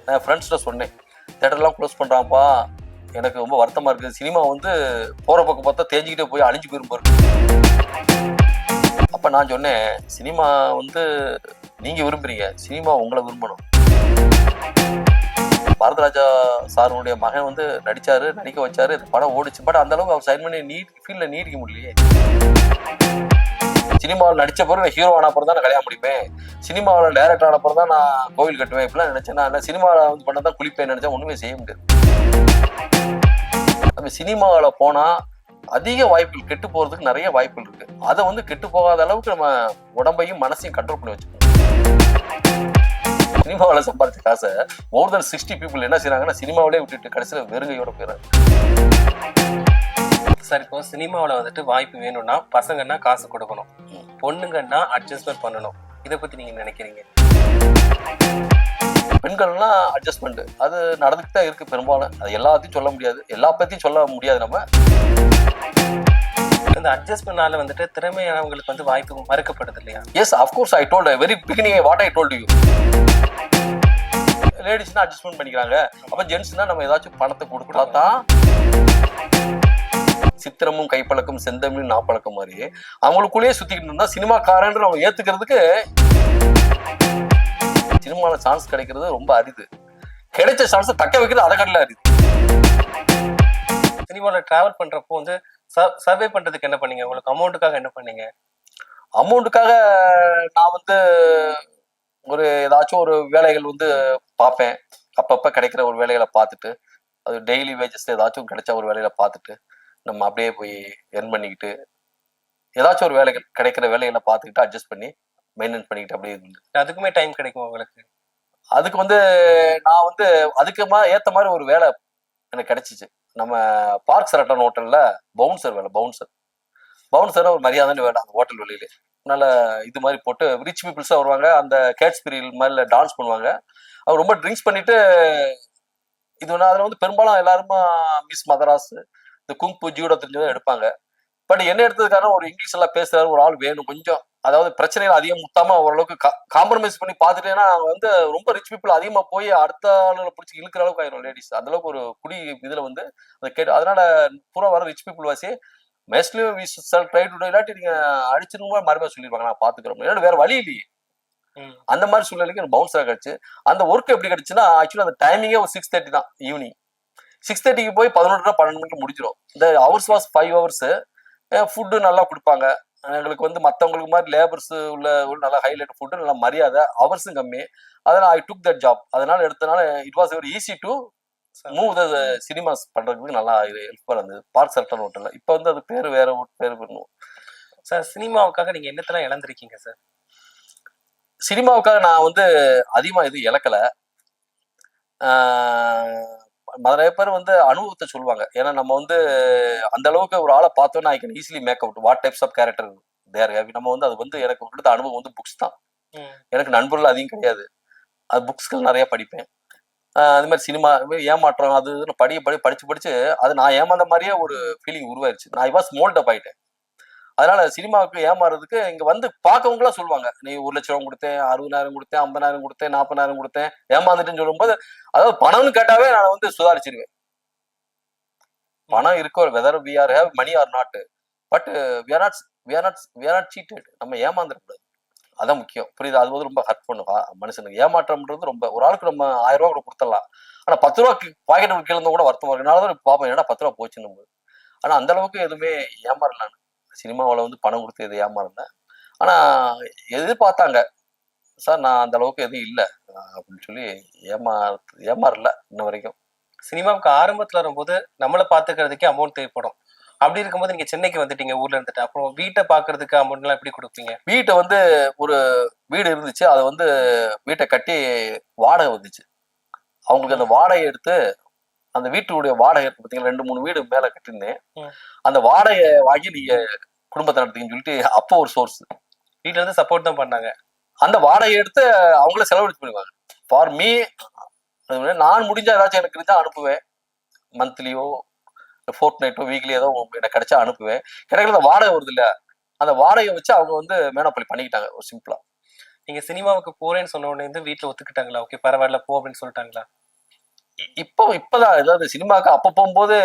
நான் ஃப்ரெண்ட்ஸ்கிட்ட சொன்னேன், தேட்டர்லாம் க்ளோஸ் பண்ணுறான்ப்பா, எனக்கு ரொம்ப வருத்தமாக இருக்குது. சினிமா வந்து போகிற பக்கம் பார்த்தா தேஞ்சிக்கிட்டே போய் அழிஞ்சு போயிருப்பாரு. அப்போ நான் சொன்னேன், சினிமா வந்து நீங்கள் விரும்புகிறீங்க, சினிமா உங்களை விரும்பணும். பாரதிராஜா சாருடைய மகன் வந்து நடிச்சாரு, நடிக்க வச்சாரு, இந்த படம் ஓடிச்சு. பட் அந்த அளவுக்கு அவர் சைன் பண்ணி ஃபீல்டில் நீடிக்க முடியலையே. சினிமாவில் நடிச்ச பிறகு ஹீரோ ஆன அப்புறம் தான் நான் கல்யாணம் முடிப்பேன், சினிமாவில் டைரக்டர் ஆன அப்புறம் தான் நான் கோவில் கட்டுவேன், இப்படிலாம் நினைச்சேன். நான் சினிமாவில் வந்து பண்ண தான் குளிப்பேன் நினைச்சேன், ஒண்ணுமே செய்ய முடியாது. நம்ம சினிமாவில் போனா அதிக வாய்ப்புகள், கெட்டு போறதுக்கு நிறைய வாய்ப்புகள் இருக்கு. அதை வந்து கெட்டு போகாத அளவுக்கு நம்ம உடம்பையும் மனசையும் கண்ட்ரோல் பண்ணி வச்சுக்கணும். சினிமாவில் சம்பாதிச்ச காசை மோர் தென் 60 பீப்புள் என்ன செய்யறாங்கன்னா சினிமாவிலே விட்டுட்டு கடைசியில் வெறுங்கையோட போயிடுறாங்க. சார், இப்போ சினிமாவில் வந்துட்டு வாய்ப்பு வேணும்னா பசங்கன்னா காசு கொடுக்கணும், பொண்ணுங்கன்னா அட்ஜஸ்ட்மெண்ட் பண்ணணும். இதை பத்தி நீங்க நினைக்கிறீங்க? பெண்கள்லாம் அட்ஜஸ்ட்மெண்ட் அது நடந்துட்டு தான் இருக்கு பெரும்பாலும். அது எல்லாத்தையும் சொல்ல முடியாது, எல்லா பத்தியும் சொல்ல முடியாது. நம்ம இந்த அட்ஜஸ்ட்மெண்ட்னால வந்துட்டு திறமையானவங்களுக்கு வந்து வாய்ப்பு மறுக்கப்படுது இல்லையா? Yes, of course. I told very beginning what I told you. லேடிஸ்னா அட்ஜஸ்ட்மெண்ட் பண்ணிக்கிறாங்க, அப்ப ஜென்ஸ்னா நம்ம ஏதாச்சும் பணத்தை கொடுத்தா தான். சித்திரமும் கைப்பழக்கம் செந்தமிழும் நாப்பழக்கம் மாதிரி அவங்களுக்குள்ளேயே சுத்திக்கிட்டு இருந்தா சினிமாக்காரன்ற அவங்க ஏத்துக்கிறதுக்கு சினிமால சான்ஸ் கிடைக்கிறது ரொம்ப அரிது. கிடைச்ச சான்ஸ் தக்க வைக்கிறது அதை கடல அரிது. சினிமாவில் டிராவல் பண்றப்போ வந்து சர்வே பண்றதுக்கு என்ன பண்ணீங்க? உங்களுக்கு அமௌண்ட்டுக்காக என்ன பண்ணீங்க? அமௌண்ட்டுக்காக நான் வந்து ஒரு ஏதாச்சும் ஒரு வேலைகள் வந்து பார்ப்பேன். அப்பப்ப கிடைக்கிற ஒரு வேலைகளை பார்த்துட்டு, அது டெய்லி வேஜஸ் ஏதாச்சும் கிடைச்ச ஒரு வேலையில பார்த்துட்டு நம்ம அப்படியே போய் எர்ன் பண்ணிக்கிட்டு, ஏதாச்சும் ஒரு வேலைகள் கிடைக்கிற வேலைகளை பார்த்துக்கிட்டு அட்ஜஸ்ட் பண்ணி மெயின்டைன் பண்ணிக்கிட்டு அப்படியே இருந்து. அதுக்குமே டைம் கிடைக்கும் உங்களுக்கு? அதுக்கு வந்து நான் வந்து அதுக்கு ஏற்ற மாதிரி ஒரு வேலை எனக்கு கிடைச்சிச்சு. நம்ம பார்க் சரட்டன் ஹோட்டல்ல பவுன்சர் வேலை. பவுன்சர் ஒரு மரியாதைன்னு வேலை அந்த ஹோட்டல் வெளியிலே. நல்ல இது மாதிரி போட்டு ரிச் பீப்புள்ஸாக வருவாங்க, அந்த கேட்ஸ் பீரியல் மாதிரி டான்ஸ் பண்ணுவாங்க. அவங்க ரொம்ப ட்ரிங்க்ஸ் பண்ணிட்டு இது ஒன்று. அதில் வந்து பெரும்பாலும் எல்லாருமா மிஸ் மதராஸ், இந்த குங்பு ஜூடோ தெரிஞ்சதை எடுப்பாங்க. பட் என்ன எடுத்ததுக்கான ஒரு இங்கிலீஷ் எல்லாம் பேசுறாரு ஒரு ஆள் வேணும் கொஞ்சம். அதாவது பிரச்சனைகள் அதிகம் முத்தாம ஓரளவுக்கு காம்ப்ரமைஸ் பண்ணி பார்த்துட்டேன்னா அவங்க வந்து ரொம்ப ரிச் பீப்புள் அதிகமா போய் அடுத்த ஆளுகளை பிடிச்சி இழுக்கிற அளவுக்கு ஆயிரும் லேடிஸ். அந்த அளவுக்கு ஒரு குடி இதுல வந்து அதை கேட்டு அதனால பூரா வர ரிச் பீப்புள் வாசி mostly we shall try to do இல்லாட்டி நீங்க அடிச்சிருக்கும் போது மறுபடியும் சொல்லிருப்பாங்க நான் பாத்துக்கிறோம். ஏன்னா வேற வழி இல்லையே. அந்த மாதிரி சூழ்நிலைக்கு எனக்கு பவுன்ஸரா கிடைச்சு. அந்த ஒர்க் எப்படி கிடைச்சுன்னா ஆக்சுவலி அந்த டைமிங்கே ஒரு 6:30 தான் ஈவினிங். 6:30க்கு போய் 11:30 12 மணிக்கு முடிஞ்சிடும். இந்த ஹவர்ஸ் வாஸ் 5 hours. ஃபுட்டு நல்லா கொடுப்பாங்க எங்களுக்கு வந்து மற்றவங்களுக்கு மாதிரி லேபர்ஸ் உள்ள ஒரு நல்ல ஹைலைட் ஃபுட்டு, நல்ல மரியாதை, ஹவர்ஸும் கம்மி. அதனால ஐ டுக் தட் ஜாப். அதனால எடுத்தனால it was very easy to move the cinemas பண்றதுக்கு நல்லா இது ஹெல்ப்ஃபுல்லாக இருந்தது பார்க் சரட்டன் ஹோட்டல்ல. இப்போ வந்து அது பேர் வேற பேர் பண்ணுவோம். சார், சினிமாவுக்காக நீங்க என்னத்தெல்லாம் இழந்திருக்கீங்க சார்? சினிமாவுக்காக நான் வந்து அதிகமா இது இழக்கல. நிறைய பேர் வந்து அனுபவத்தை சொல்லுவாங்க. ஏன்னா நம்ம வந்து அந்த அளவுக்கு ஒரு ஆளை பார்த்தோன்னா I can easily make out what types of character there. நம்ம வந்து அது வந்து எனக்கு கொடுத்த அனுபவம் வந்து புக்ஸ் தான். எனக்கு நண்பர்கள் அதிகம் கிடையாது. அது புக்ஸ்கள் நிறைய படிப்பேன். அது மாதிரி சினிமா ஏமாற்றம் அது படிச்சு அது நான் ஏமாந்த மாதிரியே ஒரு ஃபீலிங் உருவாயிருச்சு. நான் ஐ வாஸ் மோல்ட் அப் ஆயிட்டேன். அதனால சினிமாவுக்கு ஏமாறதுக்கு இங்க வந்து பார்க்கவங்களாம் சொல்லுவாங்க, நீ 1 லட்சம் கொடுத்தேன், 60,000 கொடுத்தேன், 50,000 கொடுத்தேன், 40,000 கொடுத்தேன், ஏமாந்துட்டுன்னு சொல்லும்போது அதாவது பணம்னு கேட்டாவே நான் வந்து சுதாரிச்சிருவேன். பணம் இருக்கோ whether we are have money or not, but we are not cheated. நம்ம ஏமாந்துடக்கூடாது, அதான் முக்கியம். புரியுது? அது வந்து ரொம்ப ஹர்ட் பண்ணும் மனுஷனுக்கு. ஏமாற்றம்ன்றது ரொம்ப ஒரு ஆளுக்கு நம்ம 1000 ரூபா கூட கொடுத்துடலாம், ஆனா 10 ரூபாய்க்கு பாக்கெட் கீழே கூட வருத்தமா இருக்கு. நான் பார்ப்பேன் ஏன்னா 10 ரூபா போச்சுன்னு. ஆனா அந்த அளவுக்கு எதுவுமே ஏமாறலான்னு சினிமாவில் வந்து பணம் கொடுத்து எது ஏமாறல. ஆனா எதிர்பார்த்தாங்க சார், நான் அந்த அளவுக்கு எதுவும் இல்லை அப்படின்னு சொல்லி ஏமாறல இன்ன வரைக்கும். சினிமாவுக்கு ஆரம்பத்துல வரும்போது நம்மளை பாத்துக்கிறதுக்கே அமௌண்ட் தேவைப்படும். அப்படி இருக்கும்போது நீங்க சென்னைக்கு வந்துட்டீங்க ஊர்ல இருந்துட்டு, அப்புறம் வீட்டை பாக்குறதுக்கு அமௌண்ட் எல்லாம் எப்படி கொடுப்பீங்க? வீட்டை வந்து ஒரு வீடு இருந்துச்சு, அதை வந்து வீட்டை கட்டி வாடகை வந்துச்சு. அவங்களுக்கு அந்த வாடகை எடுத்து அந்த வீட்டுடைய வாடகை பார்த்தீங்கன்னா 2-3 வீடு மேல கட்டியிருந்தேன். அந்த வாடகை வாங்கி நீங்க குடும்பத்தை நடத்தின்னு சொல்லிட்டு அப்போ ஒரு சோர்ஸ் வீட்டுல இருந்து சப்போர்ட் தான் பண்ணாங்க. அந்த வாடகை எடுத்து அவங்கள செலவழிச்சு பண்ணுவாங்க ஃபார் மீ. நான் முடிஞ்ச ஏதாச்சும் எனக்கு இருந்தா அனுப்புவேன். மந்த்லியோ ஃபோர்ட் நைட்டோ வீக்லி ஏதோ எனக்கு கிடைச்சா அனுப்புவேன். கிடைக்கல வாடகை வருது இல்ல, அந்த வாடகை வச்சு அவங்க வந்து மேனப்பள்ளி பண்ணிக்கிட்டாங்க ஒரு சிம்பிளா. நீங்க சினிமாவுக்கு போறேன்னு சொன்ன உடனே வந்து வீட்டுல ஒத்துக்கிட்டாங்களா? ஓகே பரவாயில்ல போ அப்படின்னு சொல்லிட்டாங்களா? இப்பதான் ஏதாவது சினிமாக்கு அப்ப போகும்போது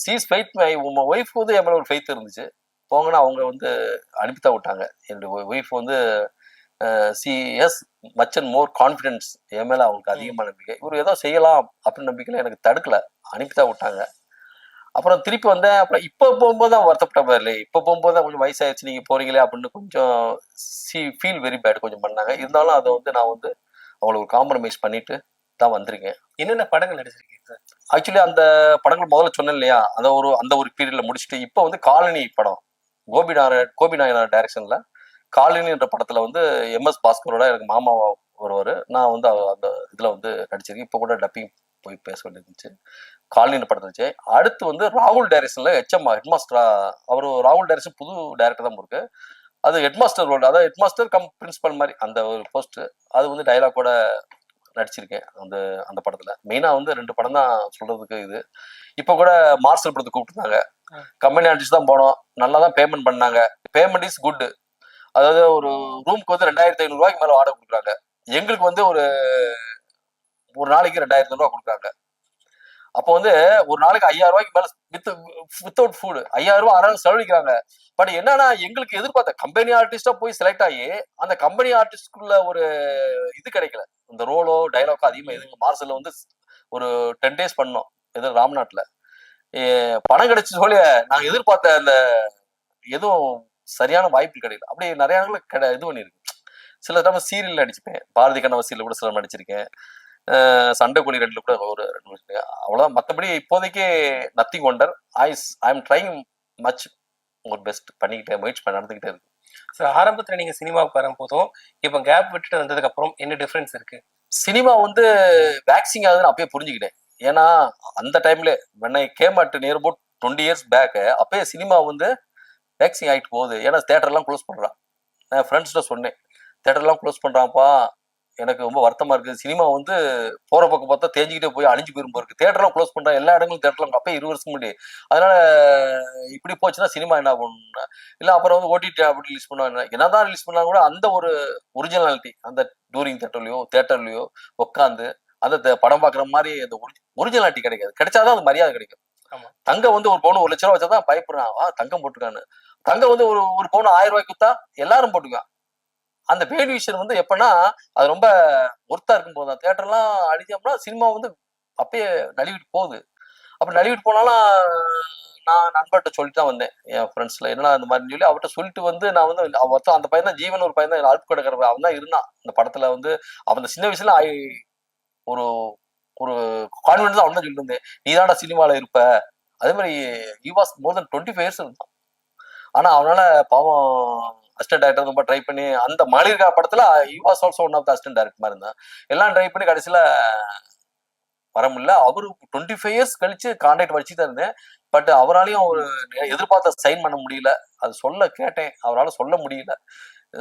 சீஸ் ஃபெய்த் மை ஒய்ஃப் வந்து என் மேல ஒரு ஃபெய்த் இருந்துச்சு. போங்கன்னா அவங்க வந்து அனுப்பித்தான் விட்டாங்க. என்னுடைய ஒய்ஃப் வந்து she is much and more confidence என் மேல அவங்களுக்கு அதிகமான நம்பிக்கை. இவர் ஏதோ செய்யலாம் அப்படின்னு நம்பிக்கையில எனக்கு தடுக்கல, அனுப்பித்தான் விட்டாங்க. அப்புறம் திருப்பி வந்தேன். அப்புறம் இப்ப போகும்போது தான் வருத்தப்பட்ட மாதிரி இல்லை. இப்ப போகும்போது தான் கொஞ்சம் வயசாயிருச்சு நீங்க போறீங்களே அப்படின்னு கொஞ்சம் ஃபீல் வெரி பேட் கொஞ்சம் பண்ணாங்க. இருந்தாலும் அதை வந்து நான் வந்து அவங்களுக்கு காம்ப்ரமைஸ் பண்ணிட்டு தான் வந்திருக்கேன். என்னென்ன படங்கள் நடிச்சிருக்கீங்க சார்? ஆக்சுவலி அந்த படங்கள் முதல்ல சொன்னேன் இல்லையா, அந்த ஒரு பீரியட்ல முடிச்சுட்டு இப்போ வந்து காலனி படம் கோபி நாயனார் டைரக்ஷன்ல காலனின்ற படத்துல வந்து எம்எஸ் பாஸ்கரோட எனக்கு மாமா ஒருவர், நான் வந்து அந்த இதுல வந்து நடிச்சிருக்கேன். இப்போ கூட டப்பிங் போய் பேச வேண்டியிருந்துச்சு. காலனின்ற படத்தை இருந்துச்சு. அடுத்து வந்து ராகுல் டைரக்ஷன்ல ஹெட் மாஸ்டரா அவர் ராகுல் டைரக்ஷன் புது டைரக்டர் தான் இருக்கு. அது ஹெட் மாஸ்டர் ரோல், அதாவது ஹெட் மாஸ்டர் கம் பிரின்சிபல் மாதிரி அந்த ஒரு போஸ்ட். அது வந்து டைலாக் நடிச்சிருக்கேன் அந்த அந்த படத்துல. மெயினா வந்து 2 படம் தான் சொல்றதுக்கு இது. இப்ப கூட மார்சல் படத்துக்கு கூப்பிட்டுருந்தாங்க. கம்பெனி ஆர்டிஸ்ட் தான் போனோம். நல்லா தான் பேமெண்ட் பண்ணாங்க. Payment is good. அதாவது ஒரு ரூமுக்கு வந்து 2500 ரூபாய்க்கு மேல வாடகை கொடுக்குறாங்க. எங்களுக்கு வந்து ஒரு ஒரு நாளைக்கு 2500 ரூபாய் கொடுக்குறாங்க. அப்போ வந்து ஒரு நாளைக்கு 5000 ரூபாய்க்கு மேல வித்தவுட் ஃபுட் 5000 ரூபாய் 6 செலவழிக்கிறாங்க. பட் என்னன்னா எங்களுக்கு எதிர்பார்த்த கம்பெனி ஆர்டிஸ்டா போய் செலக்ட் ஆகி அந்த கம்பெனி ஆர்டிஸ்டுக்குள்ள ஒரு இது கிடைக்கல. இந்த ரோலோ டைலாக்கோ அதிகமா எதுக்கு மார்சல்ல வந்து ஒரு 10 டேஸ் பண்ணோம் எது ராம்நாட்ல. பணம் கிடைச்சு சொல்லி நாங்க எதிர்பார்த்த அந்த எதுவும் சரியான வாய்ப்பு கிடைக்கல. அப்படி நிறைய இடத்துல இது பண்ணிருக்கு. சில டைம் சீரியல் நடிச்சிருப்பேன். பாரதி கண்ணவ சீரியல் கூட சில நடிச்சிருக்கேன். சண்டைக்கோழி 2 கூட ஒரு 2 நடிச்சிருக்கேன். அவ்வளவுதான். மற்றபடி இப்போதைக்கு nothing wonder. I am trying much ஒரு பெஸ்ட் பண்ணிக்கிட்டே முயற்சி நடந்துகிட்டே இருக்கு. சார் ஆரம்பத்துல நீங்க சினிமாவுக்கு வரும்போதும் இப்போ கேப் விட்டுட்டு வந்ததுக்கு அப்புறம் என்ன டிஃபரன்ஸ் இருக்கு? சினிமா வந்து வேக்சிங் ஆகுதுன்னு அப்பயே புரிஞ்சுக்கிட்டேன். ஏன்னா அந்த டைம்ல when I came at near about 20 years back அப்பயே சினிமா வந்து வேக்சிங் ஆகிட்டு போகுது. ஏன்னா தேட்டர்லாம் க்ளோஸ் பண்றான். நான் ஃப்ரெண்ட்ஸ்கிட்ட சொன்னேன், தேட்டர்லாம் க்ளோஸ் பண்றான்ப்பா, எனக்கு ரொம்ப வருத்தமா இருக்கு. சினிமா வந்து போற பக்கம் பார்த்தா தேஞ்சிக்கிட்டே போய் அழிஞ்சு போயிருப்போம் இருக்கு. தேட்டர்லாம் க்ளோஸ் பண்றான். எல்லா இடங்களும் தேட்டர்லாம் அப்பயே 20 வருஷம் முன்னாடி. அதனால இப்படி போச்சுன்னா சினிமா என்ன ஆகும்னா, இல்ல அப்புறம் வந்து ஓடிடி அப்படி ரிலீஸ் பண்ணுவாங்க. என்னதான் ரிலீஸ் பண்ணாலும் கூட அந்த ஒரு ஒரிஜினாலிட்டி அந்த டூரிங் தேட்டர்லயோ உட்காந்து அந்த படம் பாக்குற மாதிரி அந்த ஒரிஜினாலிட்டி கிடைக்காது. கிடைச்சாதான் அது மரியாதை கிடைக்கும். தங்கம் வந்து ஒரு பவுன் 1 லட்சம் ரூபா வச்சாதான் பயப்படுறான், தங்கம் போட்டுக்கான்னு. தங்கம் வந்து ஒரு பவுன் 1000 ரூபாய்க்கு வித்தா எல்லாரும் போட்டுக்கான். அந்த வேல்யூஷன் வந்து எப்பன்னா அது ரொம்ப ஒர்த்தா இருக்கும் போதுதான். தேட்டர்லாம் அடிச்சோம்னா சினிமா வந்து அப்பயே நழுவிட்டு போகுது. அப்ப நழுவிட்டு போனாலும் நான் நண்பர்கிட்ட சொல்லிட்டு தான் வந்தேன். என் ஃப்ரெண்ட்ஸ்ல என்னன்னா இந்த மாதிரி சொல்லி அவர்கிட்ட சொல்லிட்டு வந்து நான் வந்து அந்த பையன் தான் ஜீவன், ஒரு பையன் தான் அழுப்பு கிடக்கிற அவன் தான் இருந்தான் இந்த படத்துல வந்து. அவன் சின்ன வயசுல ஒரு ஒரு கான்பிடன்ஸ் அவன் தான் சொல்லிட்டு இருந்தேன், நீ தான்டா சினிமால இருப்ப. அதே மாதிரி he was more than 25 years இருந்தான். ஆனா அவனால பாவம் அசிஸ்டன்ட் டைரக்டர் ரொம்ப ட்ரை பண்ணி அந்த மாளிகா படத்துல he was also one of the assistant director மாதிரி இருந்தான். எல்லாம் ட்ரை பண்ணி கடைசியில வர முடியல. அவரு 25 இயர்ஸ் கழிச்சு கான்ட்ராக்ட் வச்சுட்டு தான் இருந்தேன். பட் அவராலையும் ஒரு எதிர்பார்த்த சைன் பண்ண முடியல. அது சொல்ல கேட்டேன், அவரால் சொல்ல முடியல.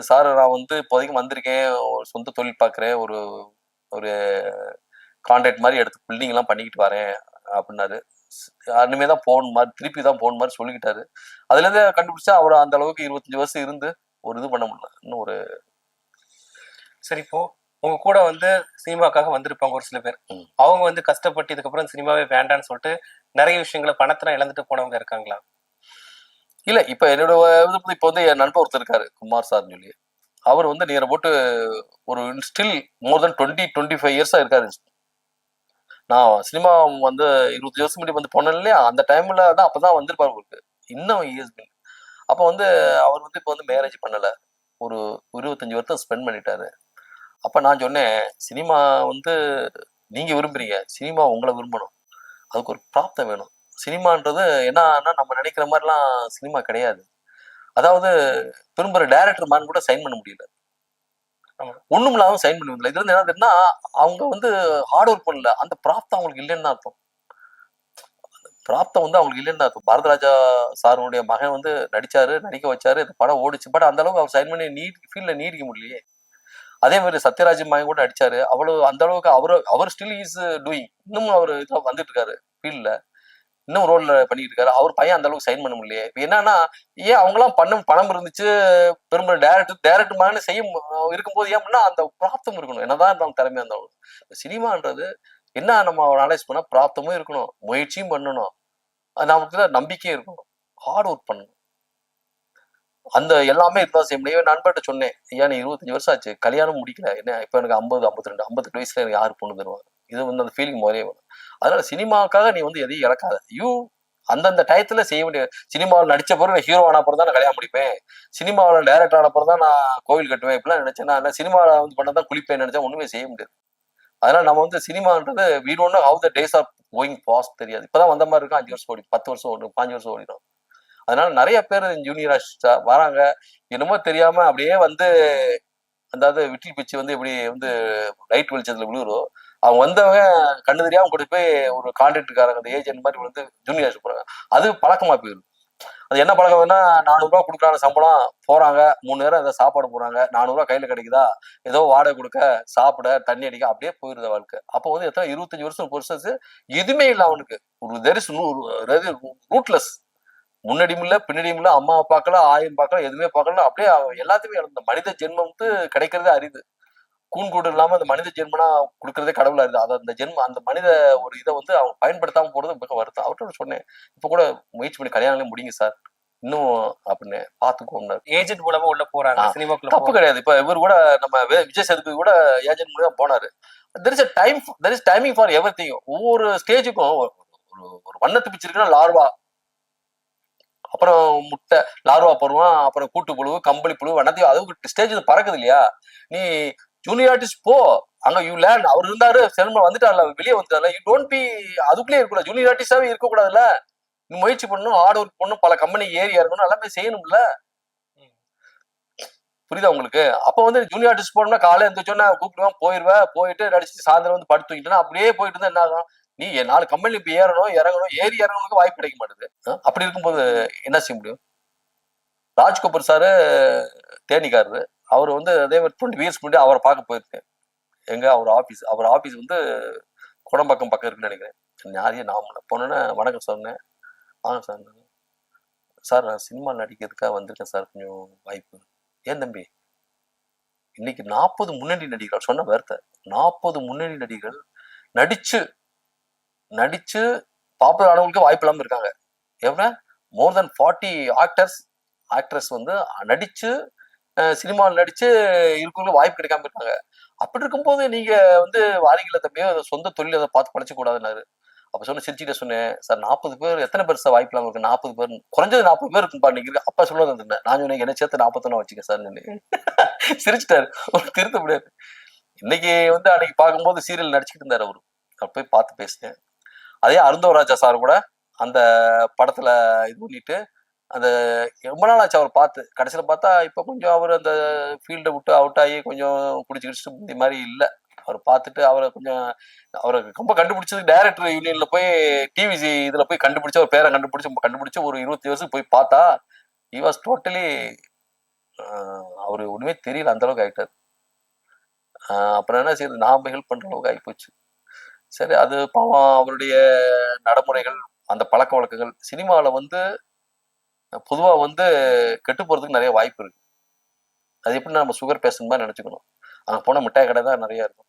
சார் நான் வந்து இப்போதைக்கு வந்திருக்கேன், ஒரு சொந்த தொழில் பார்க்குறேன், ஒரு ஒரு கான்ட்ராக்ட் மாதிரி எடுத்து பில்டிங் எல்லாம் பண்ணிக்கிட்டு வரேன் அப்படின்னாரு. இனிமே தான் போகணும் மாதிரி திருப்பி தான் போகணும் மாதிரி சொல்லிக்கிட்டாரு. அதுல இருந்து கண்டுபிடிச்சா அவர் அந்த அளவுக்கு 25 வருஷம் இருந்து ஒரு இது பண்ண முடியல. இன்னும் ஒரு சரி இப்போ உங்க கூட வந்து சினிமாக்காக வந்திருப்பாங்க ஒரு சில பேர். அவங்க வந்து கஷ்டப்பட்டு இதுக்கப்புறம் சினிமாவே வேண்டான்னு சொல்லிட்டு நிறைய விஷயங்களை பணத்தெல்லாம் இழந்துட்டு போனவங்க இருக்காங்களா? இல்ல இப்ப என்னோட இப்ப வந்து என் நண்பர் ஒருத்தர் இருக்காரு குமார் சார்னு சொல்லி. அவர் வந்து நியர் அபவுட் ஒரு ஸ்டில் மோர் தென் 25 இயர்ஸா இருக்காரு. நான் சினிமா வந்து 20 வருஷம் முன்னாடி வந்து போனேன் இல்லையா, அந்த டைம்ல தான் அப்பதான் வந்திருப்பாரு உங்களுக்கு. இன்னும் இயர்ஸ் பின். அப்ப வந்து அவர் வந்து இப்ப வந்து மேரேஜ் பண்ணல. ஒரு 25 வருஷம் ஸ்பெண்ட் பண்ணிட்டாரு. அப்ப நான் சொன்னேன், சினிமா வந்து நீங்க விரும்புறீங்க, சினிமா உங்களை விரும்பணும். அதுக்கு ஒரு பிராப்தம் வேணும். சினிமான்றது என்னன்னா நம்ம நினைக்கிற மாதிரிலாம் சினிமா கிடையாது. அதாவது விரும்புற டைரக்டர் மேன் கூட சைன் பண்ண முடியல. ஒண்ணும் இல்லாம சைன் பண்ணி முடியல. இதுல இருந்து என்ன தெரியுதுன்னா அவங்க வந்து ஹார்ட் ஒர்க் பண்ணல. அந்த பிராப்தம் அவங்களுக்கு இல்லைன்னு அர்த்தம். பிராப்தம் வந்து அவங்களுக்கு இல்லைன்னு அர்த்தம். பாரதராஜா சாருடைய மகன் வந்து நடிச்சாரு, நடிக்க வச்சாரு, இந்த படம் ஓடிச்சு. பட் அந்த அளவுக்கு அவர் சைன் பண்ணி ஃபீல்ட்ல நீடிக்க முடியலையே. அதே மாதிரி சத்யராஜ் மகன் கூட நடிச்சாரு. அவ்வளவு அந்த அளவுக்கு அவர் ஸ்டில் இஸ் டூயிங். இன்னமும் அவர் இதுல வந்துட்டு இருக்காரு ஃபீல்ட்ல. இன்னும் ரோல்ல பண்ணிட்டு இருக்காரு. அவர் பையன் அந்த அளவுக்கு சைன் பண்ண முடியலையே. இப்ப என்னன்னா ஏன் அவங்களாம் பணம் இருந்துச்சு, பெரும்பாலும் டைரக்டர் மாதிரி இருக்கும்போது ஏன் பண்ணா அந்த பிராப்தம் இருக்கணும். என்னதான் இருந்தாலும் திறமையா இருந்தாலும் சினிமான்றது என்ன நம்ம அனலைஸ் பண்ணா பிராப்தமும் இருக்கணும், முயற்சியும் பண்ணணும், நமக்கு நம்பிக்கையும் இருக்கணும், ஹார்ட் ஒர்க் பண்ணணும். அந்த எல்லாமே இருந்தா செய்ய முடியும். நண்பர்கிட்ட சொன்னேன், ஏன் 25 வருஷம் ஆச்சு, கல்யாணம் முடிக்கல, என்ன இப்ப எனக்கு 50, 52, 58 வயசுல எனக்கு யாரு பொண்ணு தருவாங்க? இது அந்த ஃபீலிங் முதலே வரும். அதனால சினிமாவுக்காக நீ எதையும் இழக்காத. அந்தந்த டயத்துல செய்ய வேண்டிய. சினிமாவில் நடிச்ச பிறகு ஹீரோ ஆன அப்புறம் தான் நான் கல்யாணம் முடிப்பேன், சினிமாவில் டைரக்டர் ஆன அப்புறம் தான் நான் கோவில் கட்டுவேன், இப்படிலாம் நினைச்சேன். நான் சினிமாவில் பண்ணதான் குளிப்பேன் நினைச்சா ஒண்ணுமே செய்ய முடியாது. அதனால நம்ம சினிமான்றது we don't know how the days are going fast தெரியாது. இப்பதான் வந்த மாதிரி இருக்கும். 5 வருஷம் ஓடி, 10 வருஷம் ஓடும், 5 வருஷம் ஓடிடும். அதனால நிறைய பேர் ஜூனியர் ஆர்டிஸ்டா வராங்க, என்னமோ தெரியாம அப்படியே அதாவது விட்டில் பிச்சு எப்படி லைட் வெளிச்சத்துல விழுகிறோம். அவங்க வந்தவங்க கண்ணு தெரியாம கொண்டு போய் ஒரு கான்ட்ராக்டுக்காரங்க அந்த ஏஜென்ட் மாதிரி ஜூனியர் ஆர்டிஸ்ட் போறாங்க. அது பழக்கமா போயிடும். அது என்ன பழக்கம்னா 400 ரூபா கொடுக்குறாங்க சம்பளம், போறாங்க 3 நேரம் ஏதாவது சாப்பாடு போறாங்க, 400 ரூபா கையில கிடைக்குதா, ஏதோ வாடகை கொடுக்க, சாப்பிட, தண்ணி அடிக்க, அப்படியே போயிருந்த வாழ்க்கை. அப்போ எத்தனை 25 வருஷம் 30 வருஷம் எதுவுமே இல்லை அவனுக்கு. ரூட்லெஸ். முன்னாடியும் இல்ல பின்னாடியும் இல்ல, அம்மாவை பார்க்கல, ஆயும் பார்க்கல, எதுவுமே பார்க்கல, அப்படியே எல்லாத்தையுமே இழந்த மனித ஜென்மம் கிடைக்கிறதே அரிது. கூடு இல்லாம அந்த மனித ஜென்மனா கொடுக்கறதே கடவுளா இருக்கு. அதை அந்த மனித ஒரு இதை அவங்க பயன்படுத்தாம போறது மிக வருத்தம். அவர்கிட்ட சொன்னேன், இப்ப கூட முயற்சி பண்ணி கல்யாணம் முடிங்க சார் இன்னும் அப்படின்னு பாத்துக்கோங்க. ஏஜென்ட் மூலமா உள்ள போறாங்க சினிமாக்குள்ள. தப்பு கிடையாது. இப்ப இவர் கூட நம்ம விஜய் சேதுபதி கூட ஏஜென்ட் மூலமா போனாரு. there is timing for everything. ஒவ்வொரு ஸ்டேஜுக்கும் ஒரு வண்ணத்து பிச்சிருக்குன்னா லார்வா, அப்புறம் முட்டை, லார்வா பருவம், அப்புறம் கூட்டு புழு, கம்பளி புழு, வண்ணத்தையும் அது ஸ்டேஜ் பறக்குது இல்லையா. நீ ஜூனியர் ஆர்டிஸ்ட் போ, அங்க யூ லேண்ட். அவர் இருந்தாரு, செல்மா வந்துட்டார்ல, வெளியே வந்துட்டார்ல, யூ டோன்ட் பி அதுக்குள்ளே இருக்கக்கூடாது. ஜூனியர் ஆர்டிஸ்டாவே இருக்கக்கூடாதுல்ல. நீ முயற்சி பண்ணணும், ஹார்ட் ஒர்க் பண்ணணும், பல கம்பெனி ஏறி இறங்கணும், எல்லாமே செய்யணும்ல. புரியுதா உங்களுக்கு? அப்ப ஜூனியர் ஆர்டிஸ்ட் போனா காலையில எந்திரிச்சோன்னா கூப்பிடுவேன், போயிடுவேன், போயிட்டு நடிச்சுட்டு சாயந்தரம் படுத்து தூங்கிட்டேன்னா அப்படியே போயிட்டு இருந்தா என்ன ஆகும்? நீ 4 கம்பெனி இப்ப ஏறணும், இறங்கணும், ஏறி இறங்கணுக்கு வாய்ப்பு கிடைக்க மாட்டேது. அப்படி இருக்கும்போது என்ன செய்ய முடியும்? ராஜ்கபூர் சாரு தேனிக்காரரு, அவர் அதே மாதிரி 20 இயர்ஸ் முன்னாடி அவரை பார்க்க போயிருக்கேன். எங்க அவர் ஆபீஸ் குடம்பாக்கம் பக்கம் இருக்குன்னு நினைக்கிறேன். யாரையும் நாம போனோன்னே வணக்கம் சொன்னேன். வாங்க சார், சார் நான் சினிமா நடிக்கிறதுக்காக வந்திருக்கேன் சார், கொஞ்சம் வாய்ப்பு. ஏன் தம்பி, இன்னைக்கு 40 முன்னணி நடிகர்கள், சொன்ன வார்த்தை 40 முன்னணி நடிகர்கள் நடிச்சு பாப்புலர் ஆனவங்களுக்கு வாய்ப்பு இல்லாம இருக்காங்க. எவ்வளவு மோர் தென் 40 ஆக்டர்ஸ் நடிச்சு சினிமாவில் நடிச்சு இருக்கவங்களுக்கு வாய்ப்பு கிடைக்காம இருக்காங்க. அப்படி இருக்கும்போது நீங்க வாரிகள தம்பியோ சொந்த தொழில் அதை பார்த்து பழச்ச கூடாதுன்னாரு. அப்ப சிரிச்சுட்டே சொன்னேன், சார் 40 பேர் எத்தனை பேர் சார் வாய்ப்பு இல்லாம இருக்கு? 40 பேர், குறைஞ்சது 40 பேர் இருக்குப்பா நீங்க. அப்ப சொல்ல வந்திருந்தேன், நான் சொன்னேன் என்ன சேர்த்து 41 வச்சுக்க சார். சிரிச்சிட்டாரு, திருத்த முடியாது. இன்னைக்கு அன்னைக்கு பார்க்கும்போது சீரியல் நடிச்சுக்கிட்டு இருந்தாரு அவரு. நான் போய் பார்த்து பேசினேன். அதே அருந்தவராஜா சார் கூட அந்த படத்துல இது பண்ணிட்டு அந்த ரொம்ப நாள் ஆச்சு அவர் பார்த்து. கடைசியில பார்த்தா இப்ப கொஞ்சம் அவர் அந்த ஃபீல்டை விட்டு அவுட் ஆகி கொஞ்சம் குடிச்சு இந்த மாதிரி இல்லை. அவர் பார்த்துட்டு அவரை ரொம்ப கண்டுபிடிச்சது டைரக்டர் யூனியன்ல போய் டிவிசி இதுல போய் கண்டுபிடிச்சு அவர் பேரை கண்டுபிடிச்சு ஒரு 20 வருஷம் போய் பார்த்தா he was totally அவரு ஒண்ணுமே தெரியல, அந்த அளவுக்கு ஆயிட்டாரு. அப்புறம் என்ன செய்யுது, நாம ஹெல்ப் பண்ற அளவுக்கு ஆகிப்போச்சு. சரி, அது பாவம் அவருடைய நடைமுறைகள், அந்த பழக்க வழக்கங்கள் சினிமாவில் பொதுவா கெட்டு போறதுக்கு நிறைய வாய்ப்பு இருக்கு. அது எப்படின்னா நம்ம சுகர் பேஷண்ட் மாதிரி நினைச்சுக்கணும். அங்கே போன மிட்டாய் கடை தான் நிறைய இருக்கும்.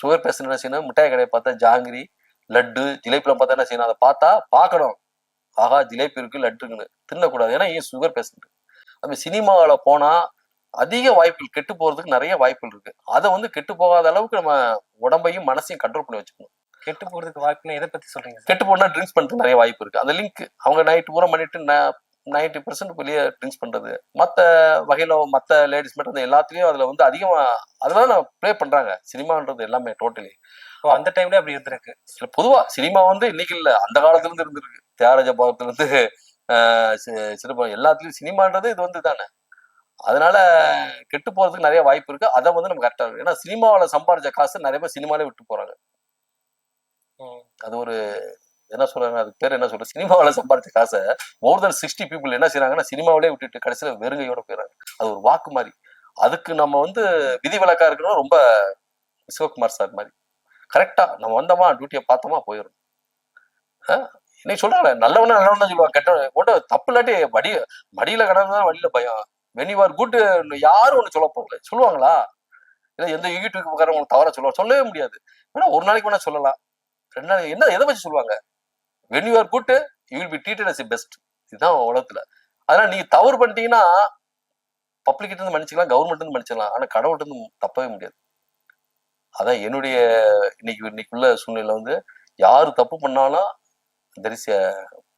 சுகர் பேஷண்ட் என்ன செய்யணும், மிட்டாய் கடையை பார்த்தா ஜாங்கிரி, லட்டு, ஜிலேபிலாம் பார்த்தா என்ன செய்யணும், அதை பார்க்கணும், ஆகா ஜிலேபி இருக்கு, லட்டு இருக்குன்னு தின்னக்கூடாது. ஏன்னா ஏன் சுகர் பேஷண்ட். நம்ம சினிமாவில் போனா அதிக வாய்ப்புகள், கெட்டு போறதுக்கு நிறைய வாய்ப்புகள் இருக்கு. அதை கெட்டு போகாத அளவுக்கு நம்ம உடம்பையும் மனசையும் கண்ட்ரோல் பண்ணி வச்சுக்கணும். கெட்டு போறதுக்கு வாய்ப்புன்னு எதை பத்தி சொல்றீங்க? கெட்டு போனா ட்ரிங்க்ஸ் பண்றதுக்கு நிறைய வாய்ப்பு இருக்கு. அந்த லிங்க் அவங்க நைட் பூரா பண்ணிட்டு 90% வெளியே ட்ரிங்க்ஸ் பண்றது, மற்ற வகையில மற்ற லேடிஸ் மட்டும் எல்லாத்துலயும் அதுல அதிகமா அதெல்லாம் நான் ப்ளே பண்றாங்க. சினிமான்றது எல்லாமே டோட்டலி அந்த டைம்ல அப்படி இருந்திருக்கு. பொதுவா சினிமா இன்னைக்கு இல்ல, அந்த காலத்துல இருந்து இருந்திருக்கு. தியாகராஜ பாகத்துல இருந்து சினிமா எல்லாத்துலயும் சினிமான்றது இது தானே. அதனால கெட்டு போறதுக்கு நிறைய வாய்ப்பு இருக்கு. அதை நம்ம கரெக்டா இருக்கு. ஏன்னா சினிமாவில சம்பாதிச்ச காசு நிறைய பேர் சினிமாலே விட்டு போறாங்க. அது ஒரு என்ன சொல்றாங்க, அதுக்கு பேர் என்ன சொல்ற, சினிமாவில் சம்பாதிச்ச காசை மோர் தென் 60 பீப்புள் என்ன செய்யறாங்கன்னா சினிமாவிலே விட்டுட்டு கடைசியில வெறுங்கையோட போயிடறாங்க. அது ஒரு வாக்கு மாதிரி. அதுக்கு நம்ம விதிவிலக்கா இருக்கணும். ரொம்ப சிவகுமார் சார் மாதிரி கரெக்டா நம்ம வந்தோமா டியூட்டியை பார்த்தோமா போயிடும். இன்னைக்கு சொல்றாங்க நல்லவனா நல்லவன் தான் சொல்லுவாங்க, கெட்ட ஒன்றும் தப்பு இல்லாட்டி மடியில கிடந்தா வழியில பயம். வென் யூ ஆர் குட் யாரும் ஒண்ணு சொல்ல போகல, சொல்லுவாங்களா? இல்ல எந்த யூடியூப் உட்காரவங்க தவற சொல்லுவாங்க, சொல்லவே முடியாது. வேணா ஒரு நாளைக்கு வேணா சொல்லலாம், 2 நாளைக்கு என்ன எதை வச்சு சொல்லுவாங்க? When you are good you will be treated as best. இதுதான் உலகத்துல. அதனால நீங்க தவறு பண்ணிட்டீங்கன்னா பப்ளிக் கிட்ட இருந்து மன்னிச்சுக்கலாம், கவர்மெண்ட் இருந்து மன்னிச்சிடலாம், ஆனா கடவுள்கிட்ட இருந்து தப்பவே முடியாது. அதான் என்னுடைய இன்னைக்குள்ள சூழ்நிலை வந்து யாரு தப்பு பண்ணாலும் there is a